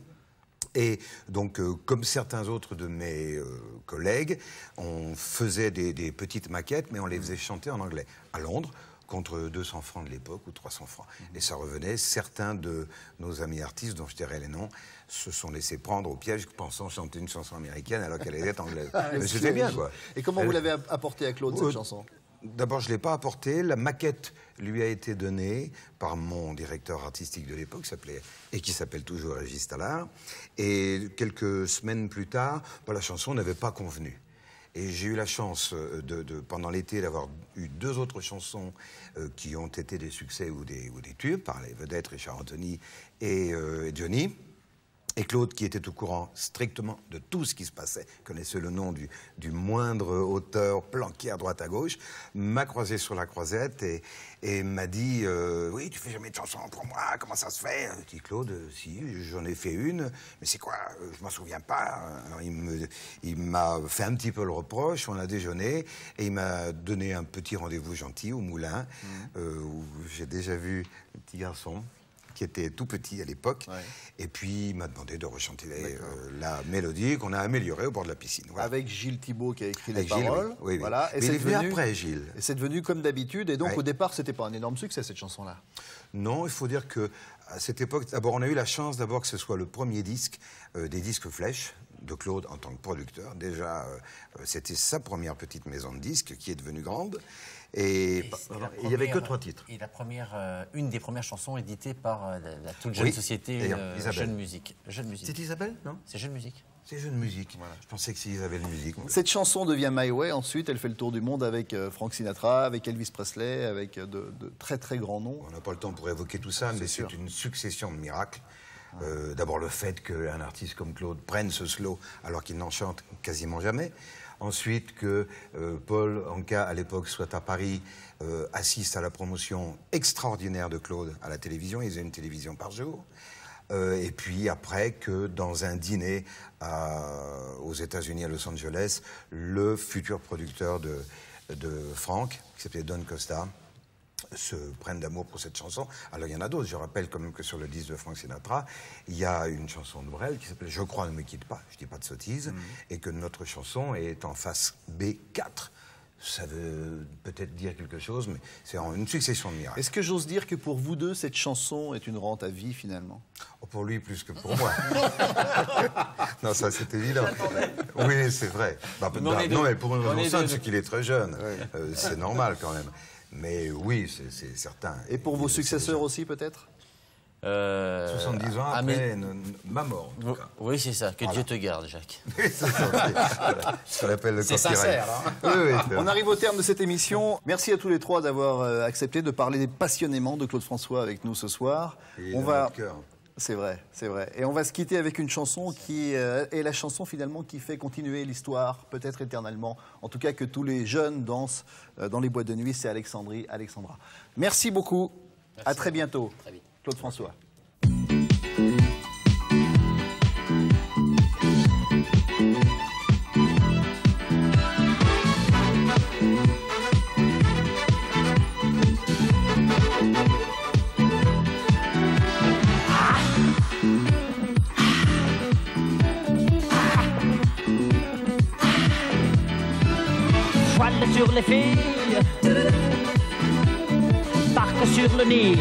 Et donc, comme certains autres de mes collègues, on faisait des petites maquettes, mais on les faisait chanter en anglais. À Londres, contre 200 francs de l'époque, ou 300 francs. Et ça revenait. Certains de nos amis artistes, dont je tairai les noms, se sont laissés prendre au piège, pensant chanter une chanson américaine alors qu'elle était anglaise. Mais c'était bien, quoi. Et comment vous l'avez apporté à Claude, cette chanson ? D'abord, je ne l'ai pas apporté. La maquette lui a été donnée par mon directeur artistique de l'époque, qui s'appelle toujours Régis Tallard. Et quelques semaines plus tard, la chanson n'avait pas convenu. Et j'ai eu la chance, pendant l'été, d'avoir eu deux autres chansons qui ont été des succès ou des tubes, par les vedettes Richard Anthony et Johnny. Et Claude, qui était au courant strictement de tout ce qui se passait, connaissait le nom du moindre auteur planqué à droite à gauche, m'a croisé sur la croisette et m'a dit oui, tu fais jamais de chansons pour moi, comment ça se fait? J'ai dit Claude, si, j'en ai fait une, mais c'est quoi? Je m'en souviens pas. Alors, il m'a fait un petit peu le reproche, on a déjeuné et il m'a donné un petit rendez-vous gentil au Moulin où j'ai déjà vu le petit garçon qui était tout petit à l'époque, et puis il m'a demandé de rechanter la mélodie qu'on a améliorée au bord de la piscine. Voilà. Avec Gilles Thibault qui a écrit les paroles. Oui. Voilà. Et il est venu après, Gilles. Et c'est devenu comme d'habitude, et donc au départ, c'était pas un énorme succès, cette chanson-là. Non, il faut dire qu'à cette époque, d'abord, on a eu la chance que ce soit le premier disque des disques Flèche de Claude en tant que producteur. Déjà, c'était sa première petite maison de disques qui est devenue grande. Et il n'y avait que 3 titres. Et une des premières chansons éditées par la toute jeune société Jeune Musique. C'est Isabelle, non? C'est Jeune Musique. C'est Jeune Musique. Voilà. Je pensais que c'est Isabelle Musique. Cette chanson devient My Way. Ensuite, elle fait le tour du monde avec Frank Sinatra, avec Elvis Presley, avec de très très grands noms. On n'a pas le temps pour évoquer tout ça, mais c'est une succession de miracles. D'abord le fait qu'un artiste comme Claude prenne ce slow alors qu'il n'en chante quasiment jamais. Ensuite que Paul Anka, à l'époque, soit à Paris, assiste à la promotion extraordinaire de Claude à la télévision. Il faisait une télévision par jour. Et puis après que dans un dîner aux États-Unis, à Los Angeles, le futur producteur de Frank, qui s'appelait Don Costa, se prennent d'amour pour cette chanson. Alors il y en a d'autres. Je rappelle quand même que sur le disque de Frank Sinatra, il y a une chanson de Brel qui s'appelle « Je crois ne me quitte pas », je dis pas de sottise, et que notre chanson est en face B4. Ça veut peut-être dire quelque chose, mais c'est une succession de miracles. Est-ce que j'ose dire que pour vous deux, cette chanson est une rente à vie, finalement? Pour lui, plus que pour moi. Non, ça, c'est évident. Oui, c'est vrai. Non, mais pour une raison simple, c'est qu'il est très jeune. C'est normal, quand même. Mais oui, c'est certain. Et pour vos successeurs aussi, peut-être? 70 ans après ma mort, en tout cas. Oui, c'est ça. Que Dieu te garde, Jacques. C'est sincère. Hein. On arrive au terme de cette émission. Merci à tous les trois d'avoir accepté de parler passionnément de Claude François avec nous ce soir. On va... C'est vrai, c'est vrai. Et on va se quitter avec une chanson qui est la chanson finalement qui fait continuer l'histoire, peut-être éternellement. En tout cas que tous les jeunes dansent dans les boîtes de nuit, c'est Alexandra. Merci beaucoup, merci. À très bientôt. Très vite. Claude François. Sur les filles, parc sur le Nil.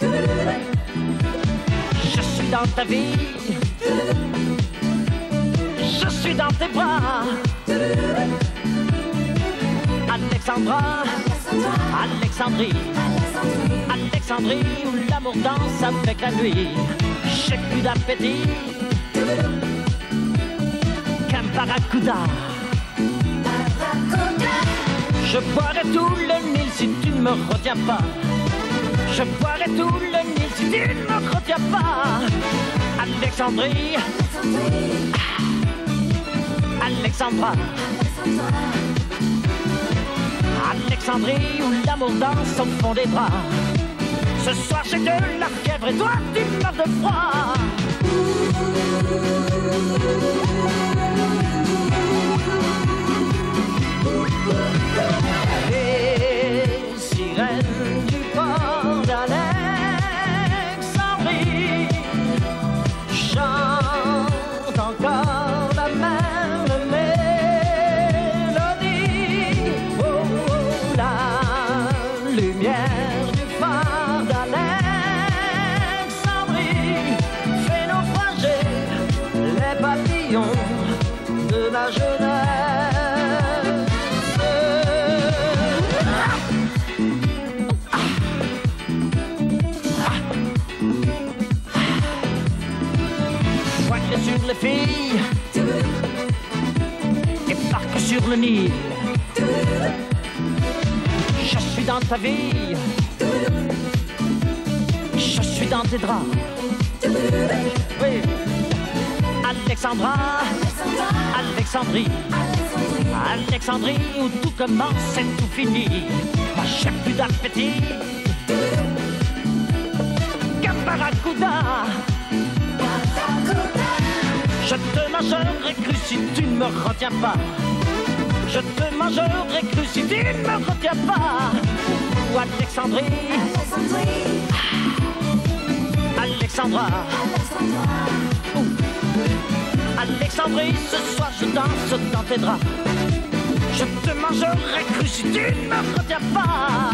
Je suis dans ta vie, je suis dans tes bras. Alexandra, Alexandrie, Alexandrie où l'amour danse avec la nuit. J'ai plus d'appétit qu'un barracuda. Je boirai tout le Nil si tu ne me retiens pas. Je boirai tout le Nil si tu ne me retiens pas. Alexandrie, Alexandra, Alexandrie où l'amour danse au fond des bras. Ce soir j'ai de la fièvre et toi tu meurs de froid. Les sirènes du port d'Alexandrie chantent encore la même mélodie. Oh, oh, la lumière du phare d'Alexandrie fait naufrager les papillons de ma jeunesse. Sur les filles et parc sur le Nil. Je suis dans ta vie, je suis dans tes draps. Oui. Alexandra, Alexandrie, Alexandrie où tout commence et tout finit. Moi j'ai plus d'appétit qu'un barracuda. Je te mangerai cru si tu ne me retiens pas. Je te mangerai cru si tu ne me retiens pas. Ou Alexandrie, Alexandra, Alexandrie, ce soir je danse dans tes draps. Je te mangerai cru si tu ne me retiens pas.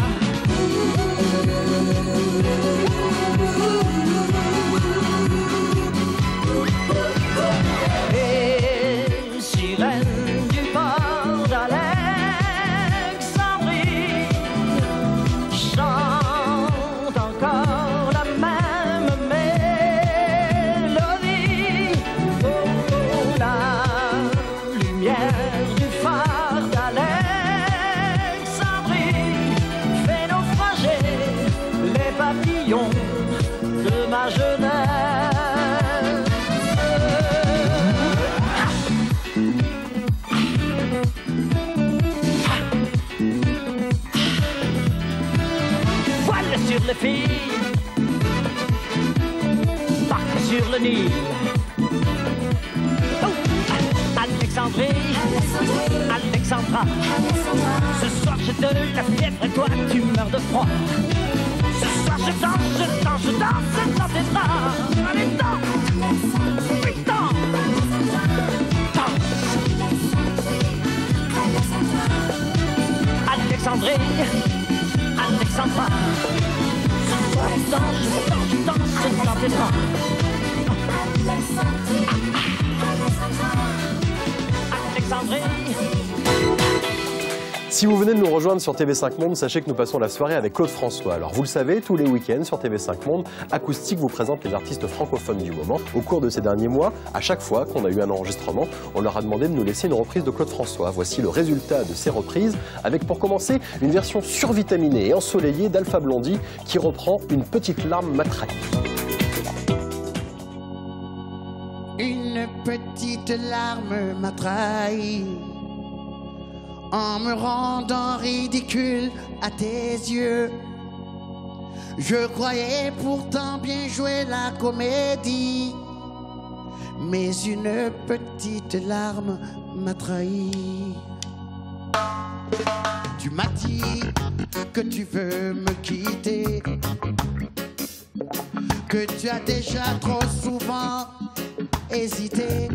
Les sirènes du port d'Alexandrie chantent encore la même mélodie. Oh, oh, la lumière du phare d'Alexandrie fait naufrager les papillons de ma jeunesse. Sur les filles, parc sur le Nil. Oh, Alexandrie, Alexandra, ce soir j'ai de la fièvre et toi tu meurs de froid. Ce soir je danse dans tes bras. Allez, danse, oui, danse, Alexandrie, Alexandra. Je danse dans tes bras. Alexandrie. Si vous venez de nous rejoindre sur TV5 Monde, sachez que nous passons la soirée avec Claude François. Alors vous le savez, tous les week-ends sur TV5 Monde, Acoustique vous présente les artistes francophones du moment. Au cours de ces derniers mois, à chaque fois qu'on a eu un enregistrement, on leur a demandé de nous laisser une reprise de Claude François. Voici le résultat de ces reprises, avec pour commencer une version survitaminée et ensoleillée d'Alpha Blondy qui reprend Une petite larme matraque. Une petite larme m'a trahi en me rendant ridicule à tes yeux. Je croyais pourtant bien jouer la comédie, mais une petite larme m'a trahi. Tu m'as dit que tu veux me quitter, que tu as déjà trop souvent hésité.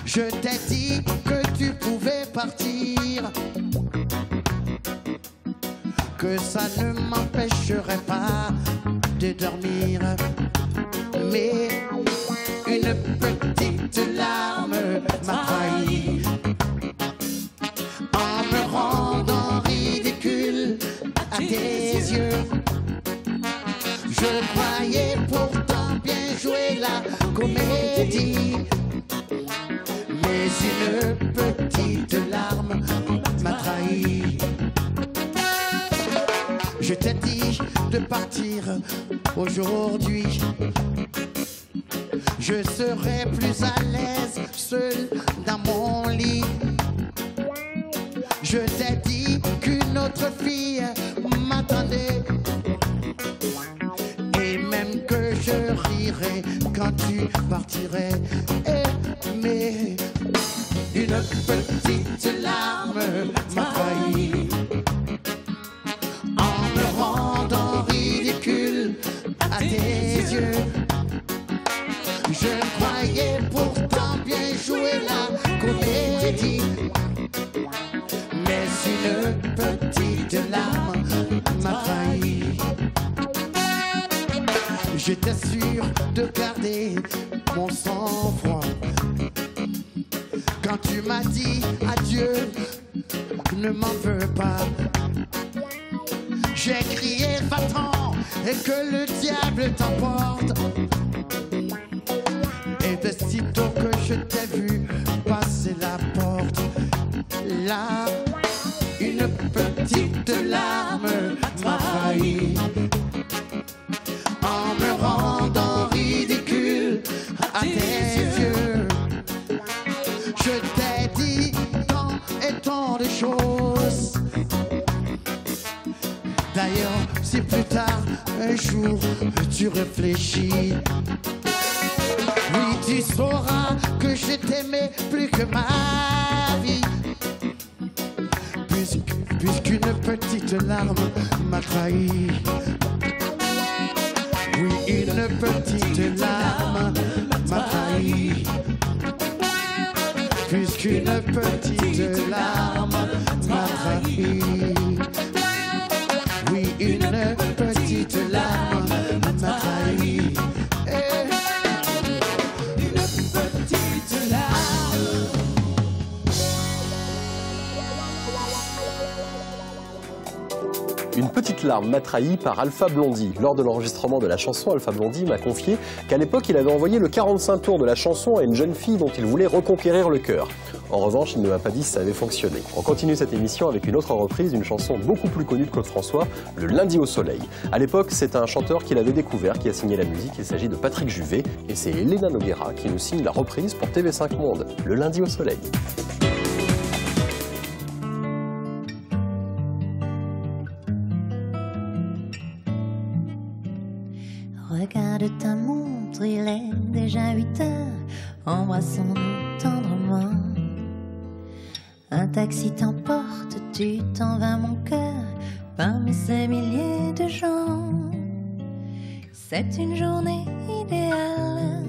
Je t'ai dit que tu pouvais partir, que ça ne m'empêcherait pas de dormir. Mais une petite larme m'a trahi en me rendant ridicule à tes yeux. Je croyais pourtant bien jouer la comédie, mais une petite larme m'a trahi. Je t'ai dit de partir aujourd'hui. Je serai plus à l'aise seul dans mon lit. Je t'ai dit qu'une autre fille m'attendait, et même que je rirais quand tu partirais. Mais une petite larme m'a trahi en me rendant ridicule à tes yeux. Je croyais pourtant bien jouer la comédie, mais une petite larme m'a trahi. J'étais sûr de garder mon sang-froid quand tu m'as dit adieu, ne m'en veux pas. J'ai crié va-t'en et que le diable t'emporte. Et de sitôt que je t'ai vu passer la porte, là, une petite larme m'a trahi en me rendant ridicule à tes yeux. Je t'ai dit tant et tant de choses. D'ailleurs, si plus tard, un jour, tu réfléchis, oui, tu sauras que je t'aimais plus que ma vie, puisqu'une petite larme m'a trahi. Oui, une petite larme m'a trahi, puisqu'une petite larme m'a trahi. Oui, une petite larme m'a trahi. Une petite larme. Une petite larme m'a trahi par Alpha Blondy. Lors de l'enregistrement de la chanson, Alpha Blondy m'a confié qu'à l'époque, il avait envoyé le 45 tours de la chanson à une jeune fille dont il voulait reconquérir le cœur. En revanche, il ne m'a pas dit si ça avait fonctionné. On continue cette émission avec une autre reprise d'une chanson beaucoup plus connue de Claude François, Le Lundi au Soleil. À l'époque, c'est un chanteur qu'il avait découvert qui a signé la musique. Il s'agit de Patrick Juvet et c'est Elena Noguera qui nous signe la reprise pour TV5 Monde, Le Lundi au Soleil. Regarde ta montre, il est déjà 8 heures. Embrassons-nous tendrement. Un taxi t'emporte, tu t'en vas mon cœur, parmi ces milliers de gens. C'est une journée idéale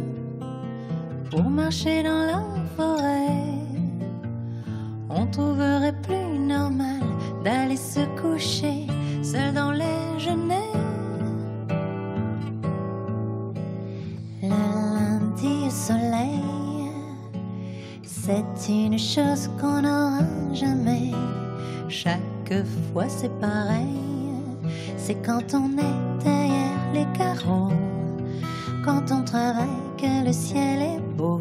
pour marcher dans la forêt. On trouverait plus normal d'aller se coucher seul dans les genêts. Le lundi au soleil, c'est une chose qu'on n'aura jamais. Chaque fois c'est pareil, c'est quand on est derrière les carreaux, quand on travaille que le ciel est beau,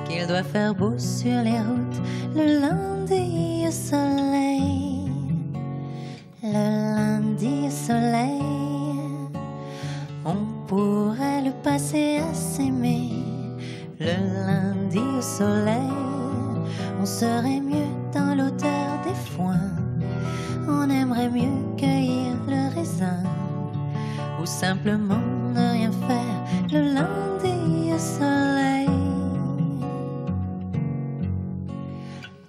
qu'il doit faire beau sur les routes. Le lundi au soleil, le lundi au soleil, on pourrait le passer assez soleil. On serait mieux dans l'odeur des foins. On aimerait mieux cueillir le raisin. Ou simplement ne rien faire le lundi au soleil.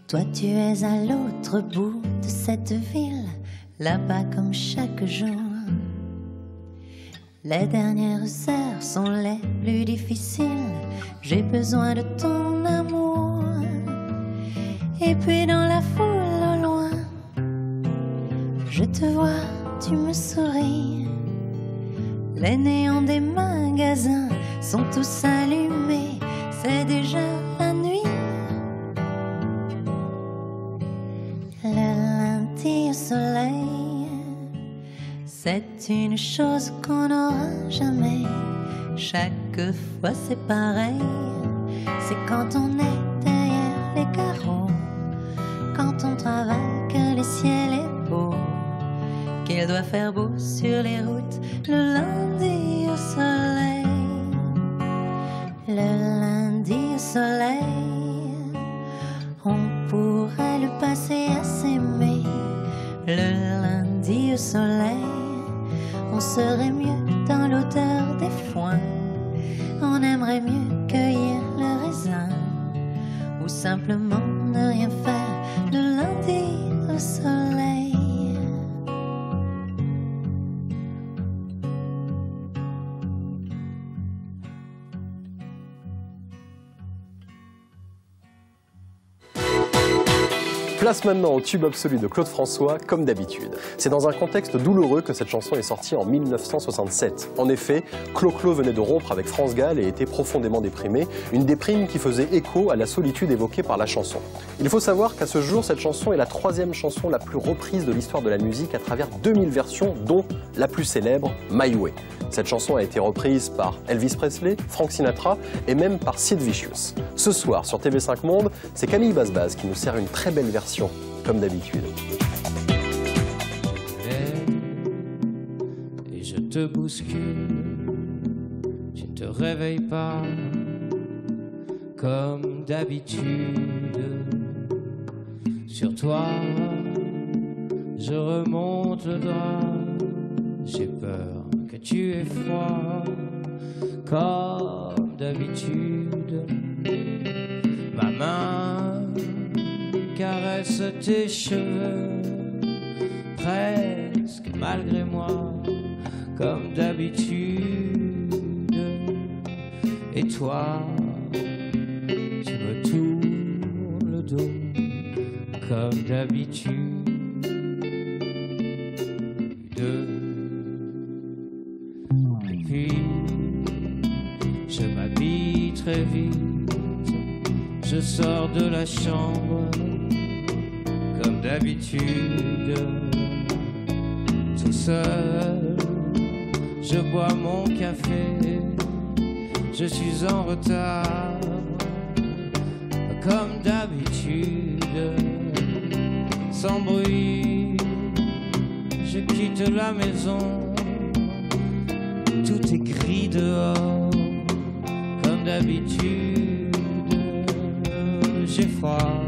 Toi tu es à l'autre bout de cette ville, là-bas comme chaque jour. Les dernières heures sont les plus difficiles. J'ai besoin de ton amour. Et puis dans la foule au loin, je te vois, tu me souris. Les néons des magasins sont tous allumés. C'est déjà la nuit. Le lundi au soleil, c'est une chose qu'on n'aura jamais. Chaque fois c'est pareil. C'est quand on est derrière les carreaux, quand on travaille que le ciel est beau, qu'il doit faire beau sur les routes le lundi au soleil. Le lundi au soleil, on pourrait le passer à s'aimer. Le lundi au soleil, on serait mieux dans l'odeur des foins. On aimerait mieux cueillir le raisin, ou simplement ne rien faire le lundi au soleil. Place maintenant au tube absolu de Claude François, comme d'habitude. C'est dans un contexte douloureux que cette chanson est sortie en 1967. En effet, Clo-Clo venait de rompre avec France Gall et était profondément déprimé, une déprime qui faisait écho à la solitude évoquée par la chanson. Il faut savoir qu'à ce jour, cette chanson est la 3e chanson la plus reprise de l'histoire de la musique à travers 2000 versions, dont la plus célèbre, My Way. Cette chanson a été reprise par Elvis Presley, Frank Sinatra et même par Sid Vicious. Ce soir, sur TV5 Monde, c'est Camille Bazbaz qui nous sert une très belle version, comme d'habitude. Et je te bouscule, tu ne te réveilles pas, comme d'habitude. Sur toi, je remonte le drap, j'ai peur que tu aies froid, comme d'habitude. Ma main caresse tes cheveux, presque malgré moi, comme d'habitude. Et toi, tu me tournes le dos, comme d'habitude. Et puis, je m'habille très vite, je sors de la chambre, comme d'habitude. Tout seul, je bois mon café, je suis en retard, comme d'habitude. Sans bruit, je quitte la maison, tout est gris dehors, comme d'habitude. J'ai froid,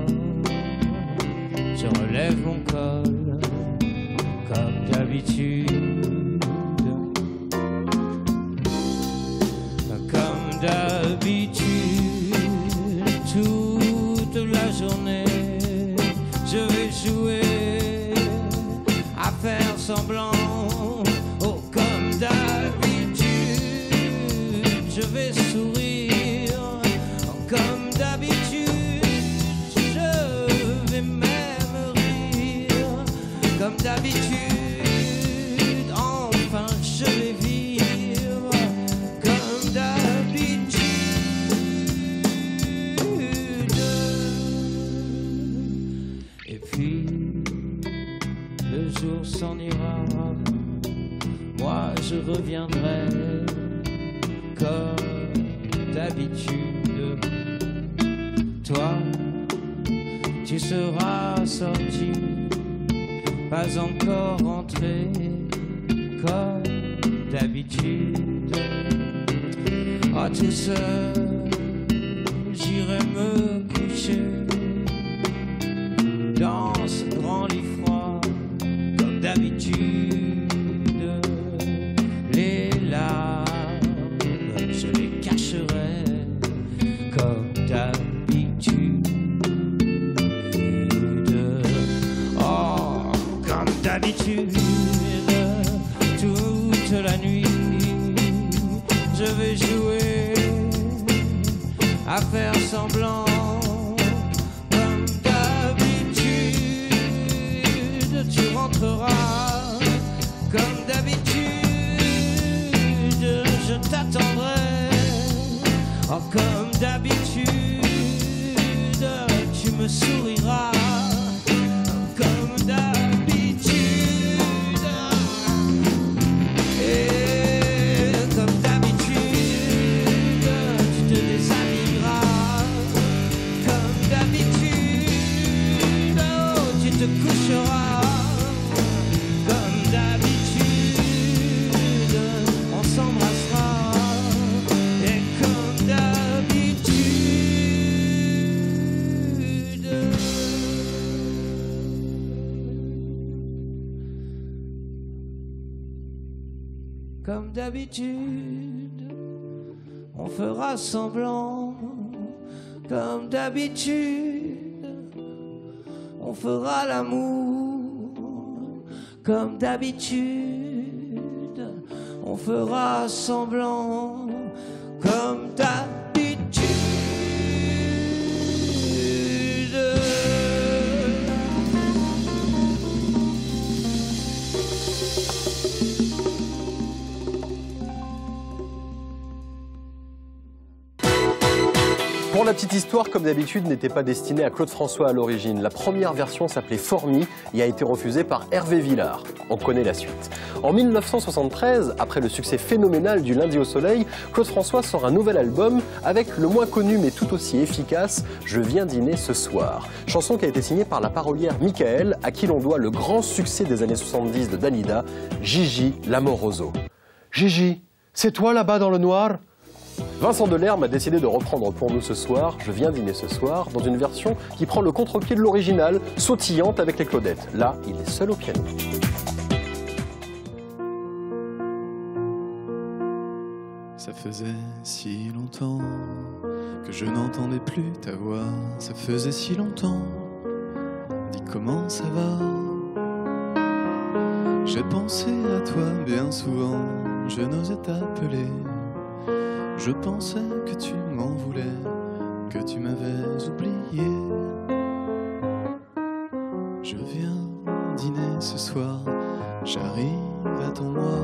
je relève mon col, comme d'habitude. Comme d'habitude, toute la journée, je vais jouer à faire semblant. Oh, comme d'habitude, je vais sourire. Oh, comme d'habitude, je vais même rire. Comme d'habitude, enfin je vais vivre. Comme d'habitude. Et puis le jour s'en ira, moi je reviendrai comme d'habitude. Toi, tu seras sorti, pas encore rentré, comme d'habitude. Ah, tout seul, j'irai me dans ce grand lit froid, comme d'habitude. Les larmes, je les cacherai comme d'habitude. Oh, comme d'habitude, toute la nuit, je vais jouer à faire semblant. Comme d'habitude, tu rentreras. Comme d'habitude, je t'attendrai. Oh, comme d'habitude, tu me souriras. Comme d'habitude. Et comme d'habitude, tu te déshabilleras. Comme d'habitude, oh, tu te coucheras. Comme d'habitude, on s'embrassera. Et comme d'habitude. Comme d'habitude, on fera semblant. Comme d'habitude, on fera l'amour. Comme d'habitude, on fera semblant. Comme d'habitude. Pour la petite histoire, comme d'habitude, n'était pas destinée à Claude François à l'origine. La première version s'appelait Formy et a été refusée par Hervé Villard. On connaît la suite. En 1973, après le succès phénoménal du Lundi au Soleil, Claude François sort un nouvel album avec le moins connu mais tout aussi efficace « Je viens dîner ce soir ». Chanson qui a été signée par la parolière Michael, à qui l'on doit le grand succès des années 70 de Dalida, Gigi l'Amoroso. Gigi, c'est toi là-bas dans le noir ? Vincent Delerme a décidé de reprendre pour nous ce soir « Je viens dîner ce soir » dans une version qui prend le contre-pied de l'original, sautillante avec les Claudettes. Là, il est seul au piano. Ça faisait si longtemps que je n'entendais plus ta voix. Ça faisait si longtemps. Dis comment ça va? J'ai pensé à toi bien souvent. Je n'osais t'appeler. Je pensais que tu m'en voulais, que tu m'avais oublié. Je viens dîner ce soir, j'arrive, attends-moi.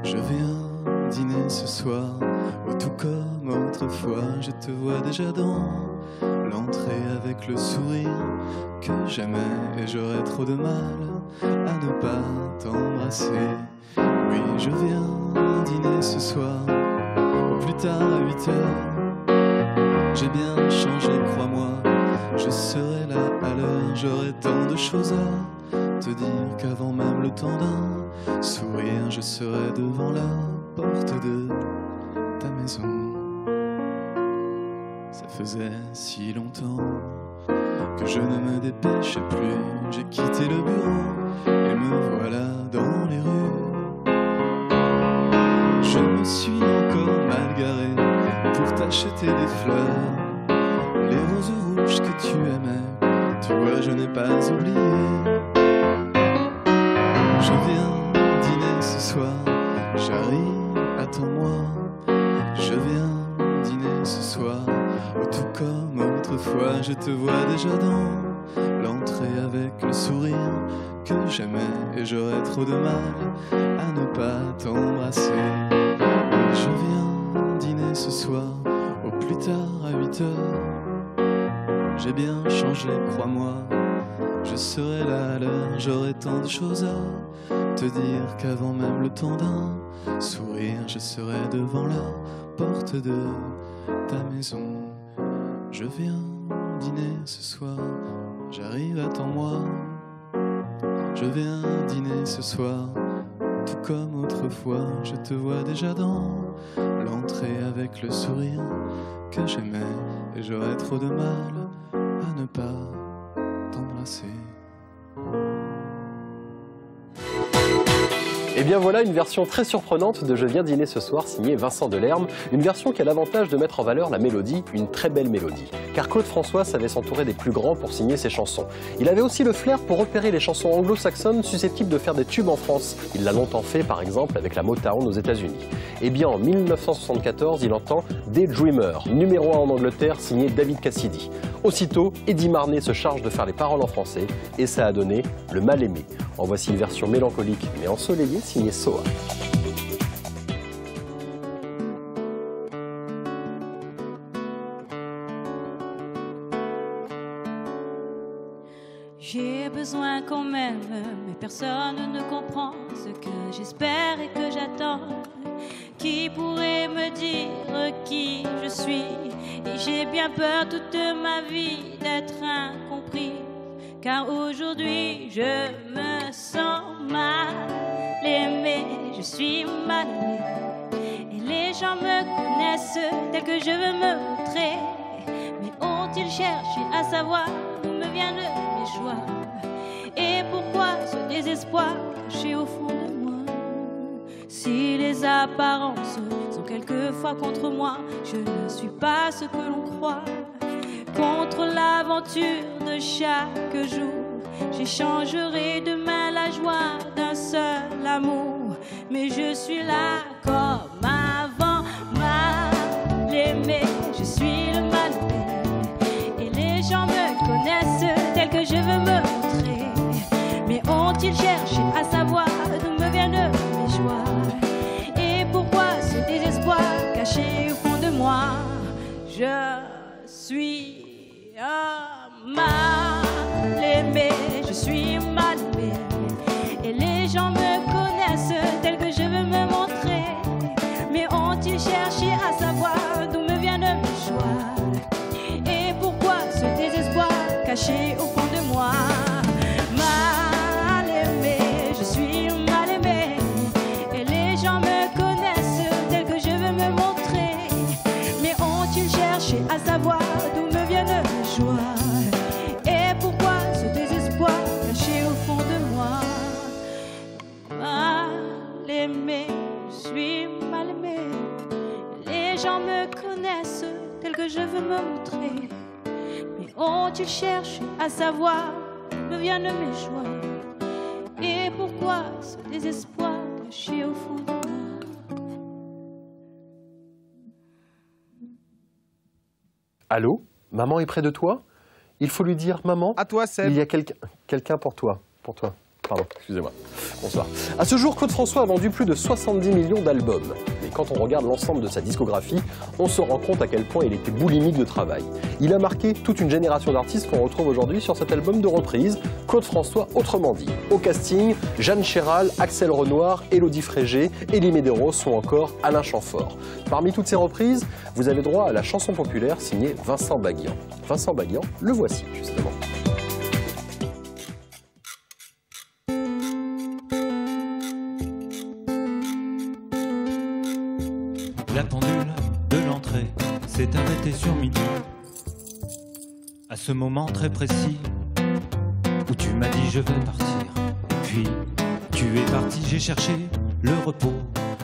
Je viens dîner ce soir, oh, tout comme autrefois. Je te vois déjà dans l'entrée avec le sourire que j'aimais. Et j'aurais trop de mal à ne pas t'embrasser. Oui, je viens dîner ce soir, plus tard à 8 heures. J'ai bien changé, crois-moi. Je serai là à l'heure. J'aurai tant de choses à te dire qu'avant même le temps d'un sourire, je serai devant la porte de ta maison. Ça faisait si longtemps que je ne me dépêchais plus. J'ai quitté le bureau et me voilà dans les rues. Je me suis encore mal garé pour t'acheter des fleurs, les roses rouges que tu aimais. Tu vois, je n'ai pas oublié. Je viens dîner ce soir, j'arrive, attends-moi. Je viens dîner ce soir, oh, tout comme autrefois. Je te vois déjà dans l'entrée avec le sourire que j'aimais. Et j'aurais trop de mal à ne pas t'embrasser. Je viens dîner ce soir, au plus tard à 8 heures. J'ai bien changé, crois-moi. Je serai là à l'heure. J'aurai tant de choses à te dire qu'avant même le temps d'un sourire, je serai devant la porte de ta maison. Je viens dîner ce soir, j'arrive, attends-moi. Je viens dîner ce soir, tout comme autrefois. Je te vois déjà dans l'entrée avec le sourire que j'aimais. Et j'aurais trop de mal à ne pas t'embrasser. Et bien voilà une version très surprenante de Je viens dîner ce soir, signée Vincent Delerme. Une version qui a l'avantage de mettre en valeur la mélodie, une très belle mélodie. Car Claude François savait s'entourer des plus grands pour signer ses chansons. Il avait aussi le flair pour repérer les chansons anglo-saxonnes susceptibles de faire des tubes en France. Il l'a longtemps fait par exemple avec la Motown aux États-Unis. Et bien en 1974, il entend Daydreamer, numéro 1 en Angleterre, signé David Cassidy. Aussitôt, Eddie Marnay se charge de faire les paroles en français et ça a donné Le Mal-Aimé. En voici une version mélancolique mais ensoleillée, signée Soa. J'ai besoin qu'on m'aime, mais personne ne comprend ce que j'espère et que j'attends. Qui pourrait me dire qui je suis? Et j'ai bien peur toute ma vie d'être incompris. Car aujourd'hui je me sens mal aimée, je suis mal aimée. Et les gens me connaissent tel que je veux me montrer. Mais ont-ils cherché à savoir d'où me viennent mes joies? Et pourquoi ce désespoir caché au fond de moi? Si les apparences sont quelquefois contre moi, je ne suis pas ce que l'on croit. Contre l'aventure de chaque jour, j'échangerai demain la joie d'un seul amour. Mais je suis là comme avant, mal aimée, je suis le mal aimé. Et les gens me connaissent tel que je veux me montrer. Mais ont-ils cherché à savoir d'où me viennent mes joies? Et pourquoi ce désespoir caché au fond de moi? Je suis mal aimé, je suis mal aimé. Et les gens me connaissent tel que je veux me montrer. Mais ont-ils cherché à savoir d'où me viennent mes joies? Et pourquoi ce désespoir caché au fond de moi? Mal aimé, je suis mal aimé. Et les gens me connaissent tel que je veux me montrer. Mais ont-ils cherché à savoir d'où me viennent mes joies? Et pourquoi ce désespoir caché au fond de moi? Mal aimé, je suis mal aimé. Les gens me connaissent tel que je veux me montrer. Mais ont-ils cherché à savoir d'où me viennent mes joies? Et pourquoi ce désespoir caché au fond de moi? Allô? Maman est près de toi? Il faut lui dire, maman, à toi, Seb. Il y a quelqu'un pour toi. Pour toi. Pardon, excusez-moi. Bonsoir. À ce jour, Claude François a vendu plus de 70 millions d'albums. Mais quand on regarde l'ensemble de sa discographie, on se rend compte à quel point il était boulimique de travail. Il a marqué toute une génération d'artistes qu'on retrouve aujourd'hui sur cet album de reprise, Claude François autrement dit. Au casting, Jeanne Chéral, Axel Renoir, Élodie Frégé, Élie Medeiros ou encore Alain Chamfort. Parmi toutes ces reprises, vous avez droit à la chanson populaire signée Vincent Baguian. Vincent Baguian, le voici justement. La pendule de l'entrée s'est arrêtée sur midi. À ce moment très précis où tu m'as dit je vais partir. Puis tu es parti, j'ai cherché le repos.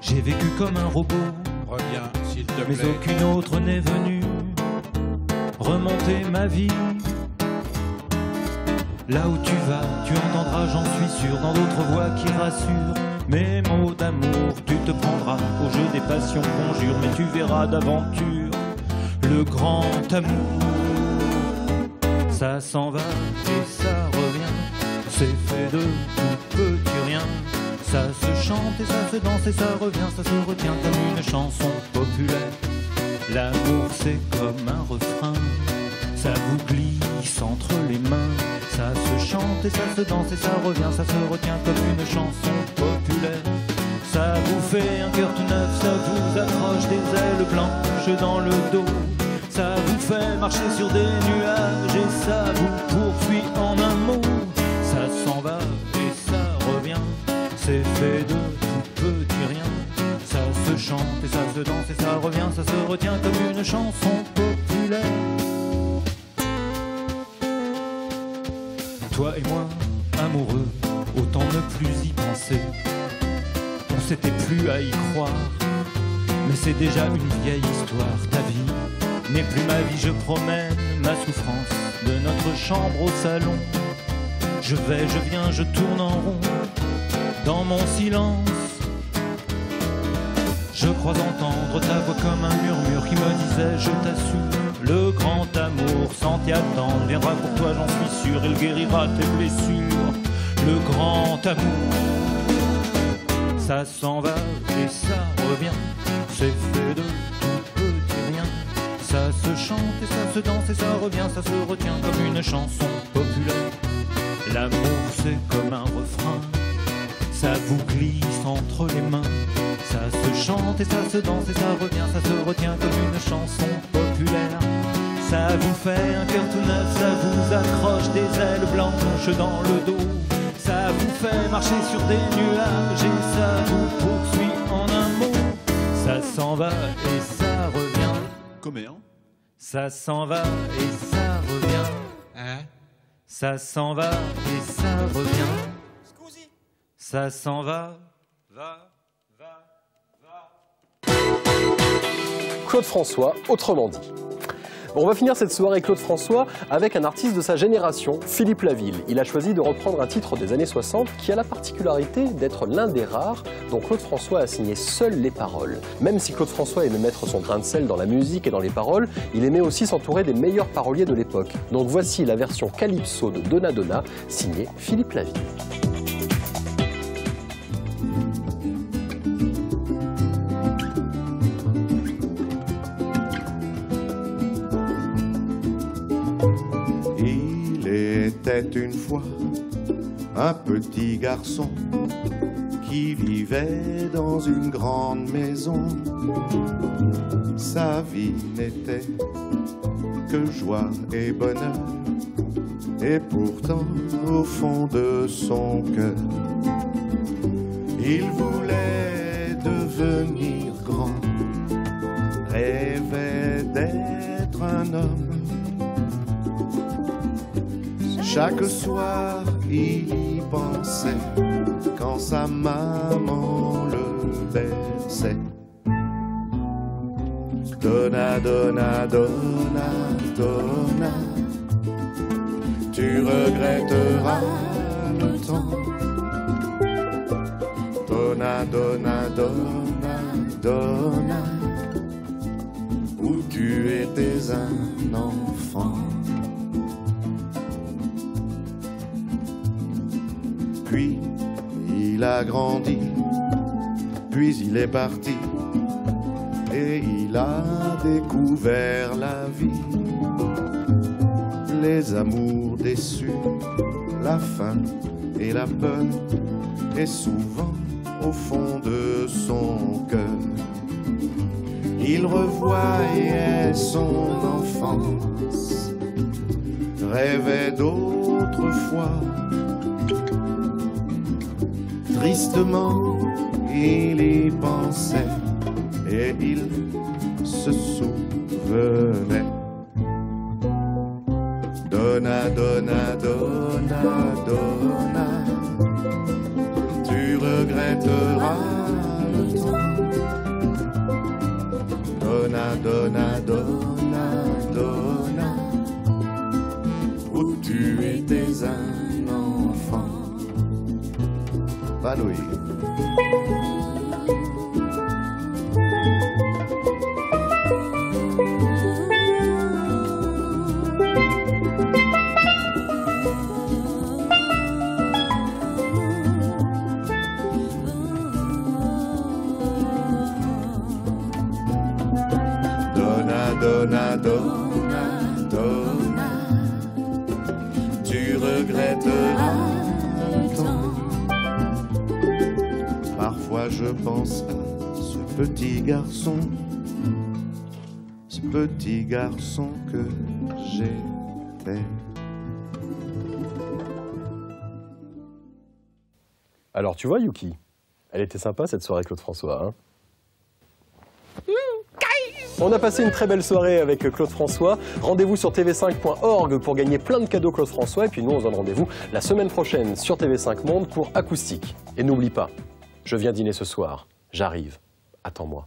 J'ai vécu comme un robot. Reviens, s'il te plaît. Mais aucune autre n'est venue remonter ma vie. Là où tu vas, tu entendras, j'en suis sûr, dans d'autres voix qui rassurent. Mes mots d'amour, tu te prendras au jeu des passions conjures, mais tu verras d'aventure le grand amour. Ça s'en va et ça revient, c'est fait de tout petit rien. Ça se chante et ça se danse et ça revient, ça se retient comme une chanson populaire. L'amour c'est comme un refrain, ça vous glisse entre les mains. Ça se chante et ça se danse et ça revient, ça se retient comme une chanson populaire. Ça vous fait un cœur tout neuf, ça vous accroche des ailes blanches dans le dos. Ça vous fait marcher sur des nuages et ça vous poursuit en un mot. Ça s'en va et ça revient, c'est fait de tout petit rien. Ça se chante et ça se danse et ça revient, ça se retient comme une chanson populaire. Toi et moi, amoureux, autant ne plus y penser. On s'était plus à y croire, mais c'est déjà une vieille histoire. Ta vie n'est plus ma vie, je promène ma souffrance de notre chambre au salon. Je vais, je viens, je tourne en rond dans mon silence. Je crois entendre ta voix comme un murmure qui me disait je t'assure. Le grand amour sans t'y attendre viendra pour toi, j'en suis sûr. Il guérira tes blessures. Le grand amour, ça s'en va et ça revient. C'est fait de tout petit rien. Ça se chante et ça se danse et ça revient. Ça se retient comme une chanson populaire. L'amour c'est comme un refrain, ça vous glisse entre les mains. Ça se chante et ça se danse et ça revient. Ça se retient comme une chanson populaire. Ça vous fait un cœur tout neuf, ça vous accroche des ailes blanches dans le dos. Ça vous fait marcher sur des nuages et ça vous poursuit en un mot. Ça s'en va et ça revient. Comment? Ça s'en va et ça revient. Hein? Ça s'en va et ça revient. Ça s'en va. Claude François, autrement dit. On va finir cette soirée Claude François avec un artiste de sa génération, Philippe Laville. Il a choisi de reprendre un titre des années 60 qui a la particularité d'être l'un des rares dont Claude François a signé seul les paroles. Même si Claude François aimait mettre son grain de sel dans la musique et dans les paroles, il aimait aussi s'entourer des meilleurs paroliers de l'époque. Donc voici la version Calypso de Donna Donna, signée Philippe Laville. C'était une fois un petit garçon qui vivait dans une grande maison. Sa vie n'était que joie et bonheur, et pourtant au fond de son cœur, il voulait devenir grand, rêvait d'être un homme. Chaque soir, il y pensait quand sa maman le berçait. Donna, Donna, Donna, Donna, tu regretteras le temps. Donna, Donna, Donna, Donna, où tu étais un enfant. Puis il a grandi, puis il est parti, et il a découvert la vie. Les amours déçus, la faim et la peur, et souvent au fond de son cœur, il revoyait son enfance, rêvait d'autrefois. Tristement, il y pensait et il se souvenait. Donna, Donna, Donna, Donna, tu regretteras le temps. Donna, Donna, Donna, Donna, où tu étais un enfant. Va Louis. Donna, Donna, Donna, Donna, tu regretteras le temps. Parfois je pense à ce petit garçon que j'étais. Alors tu vois Yuki, elle était sympa cette soirée Claude François, hein? Guys! On a passé une très belle soirée avec Claude François. Rendez-vous sur tv5.org pour gagner plein de cadeaux Claude François. Et puis nous, on se donne rendez-vous la semaine prochaine sur TV5 Monde pour Acoustique. Et n'oublie pas, je viens dîner ce soir. J'arrive. Attends-moi.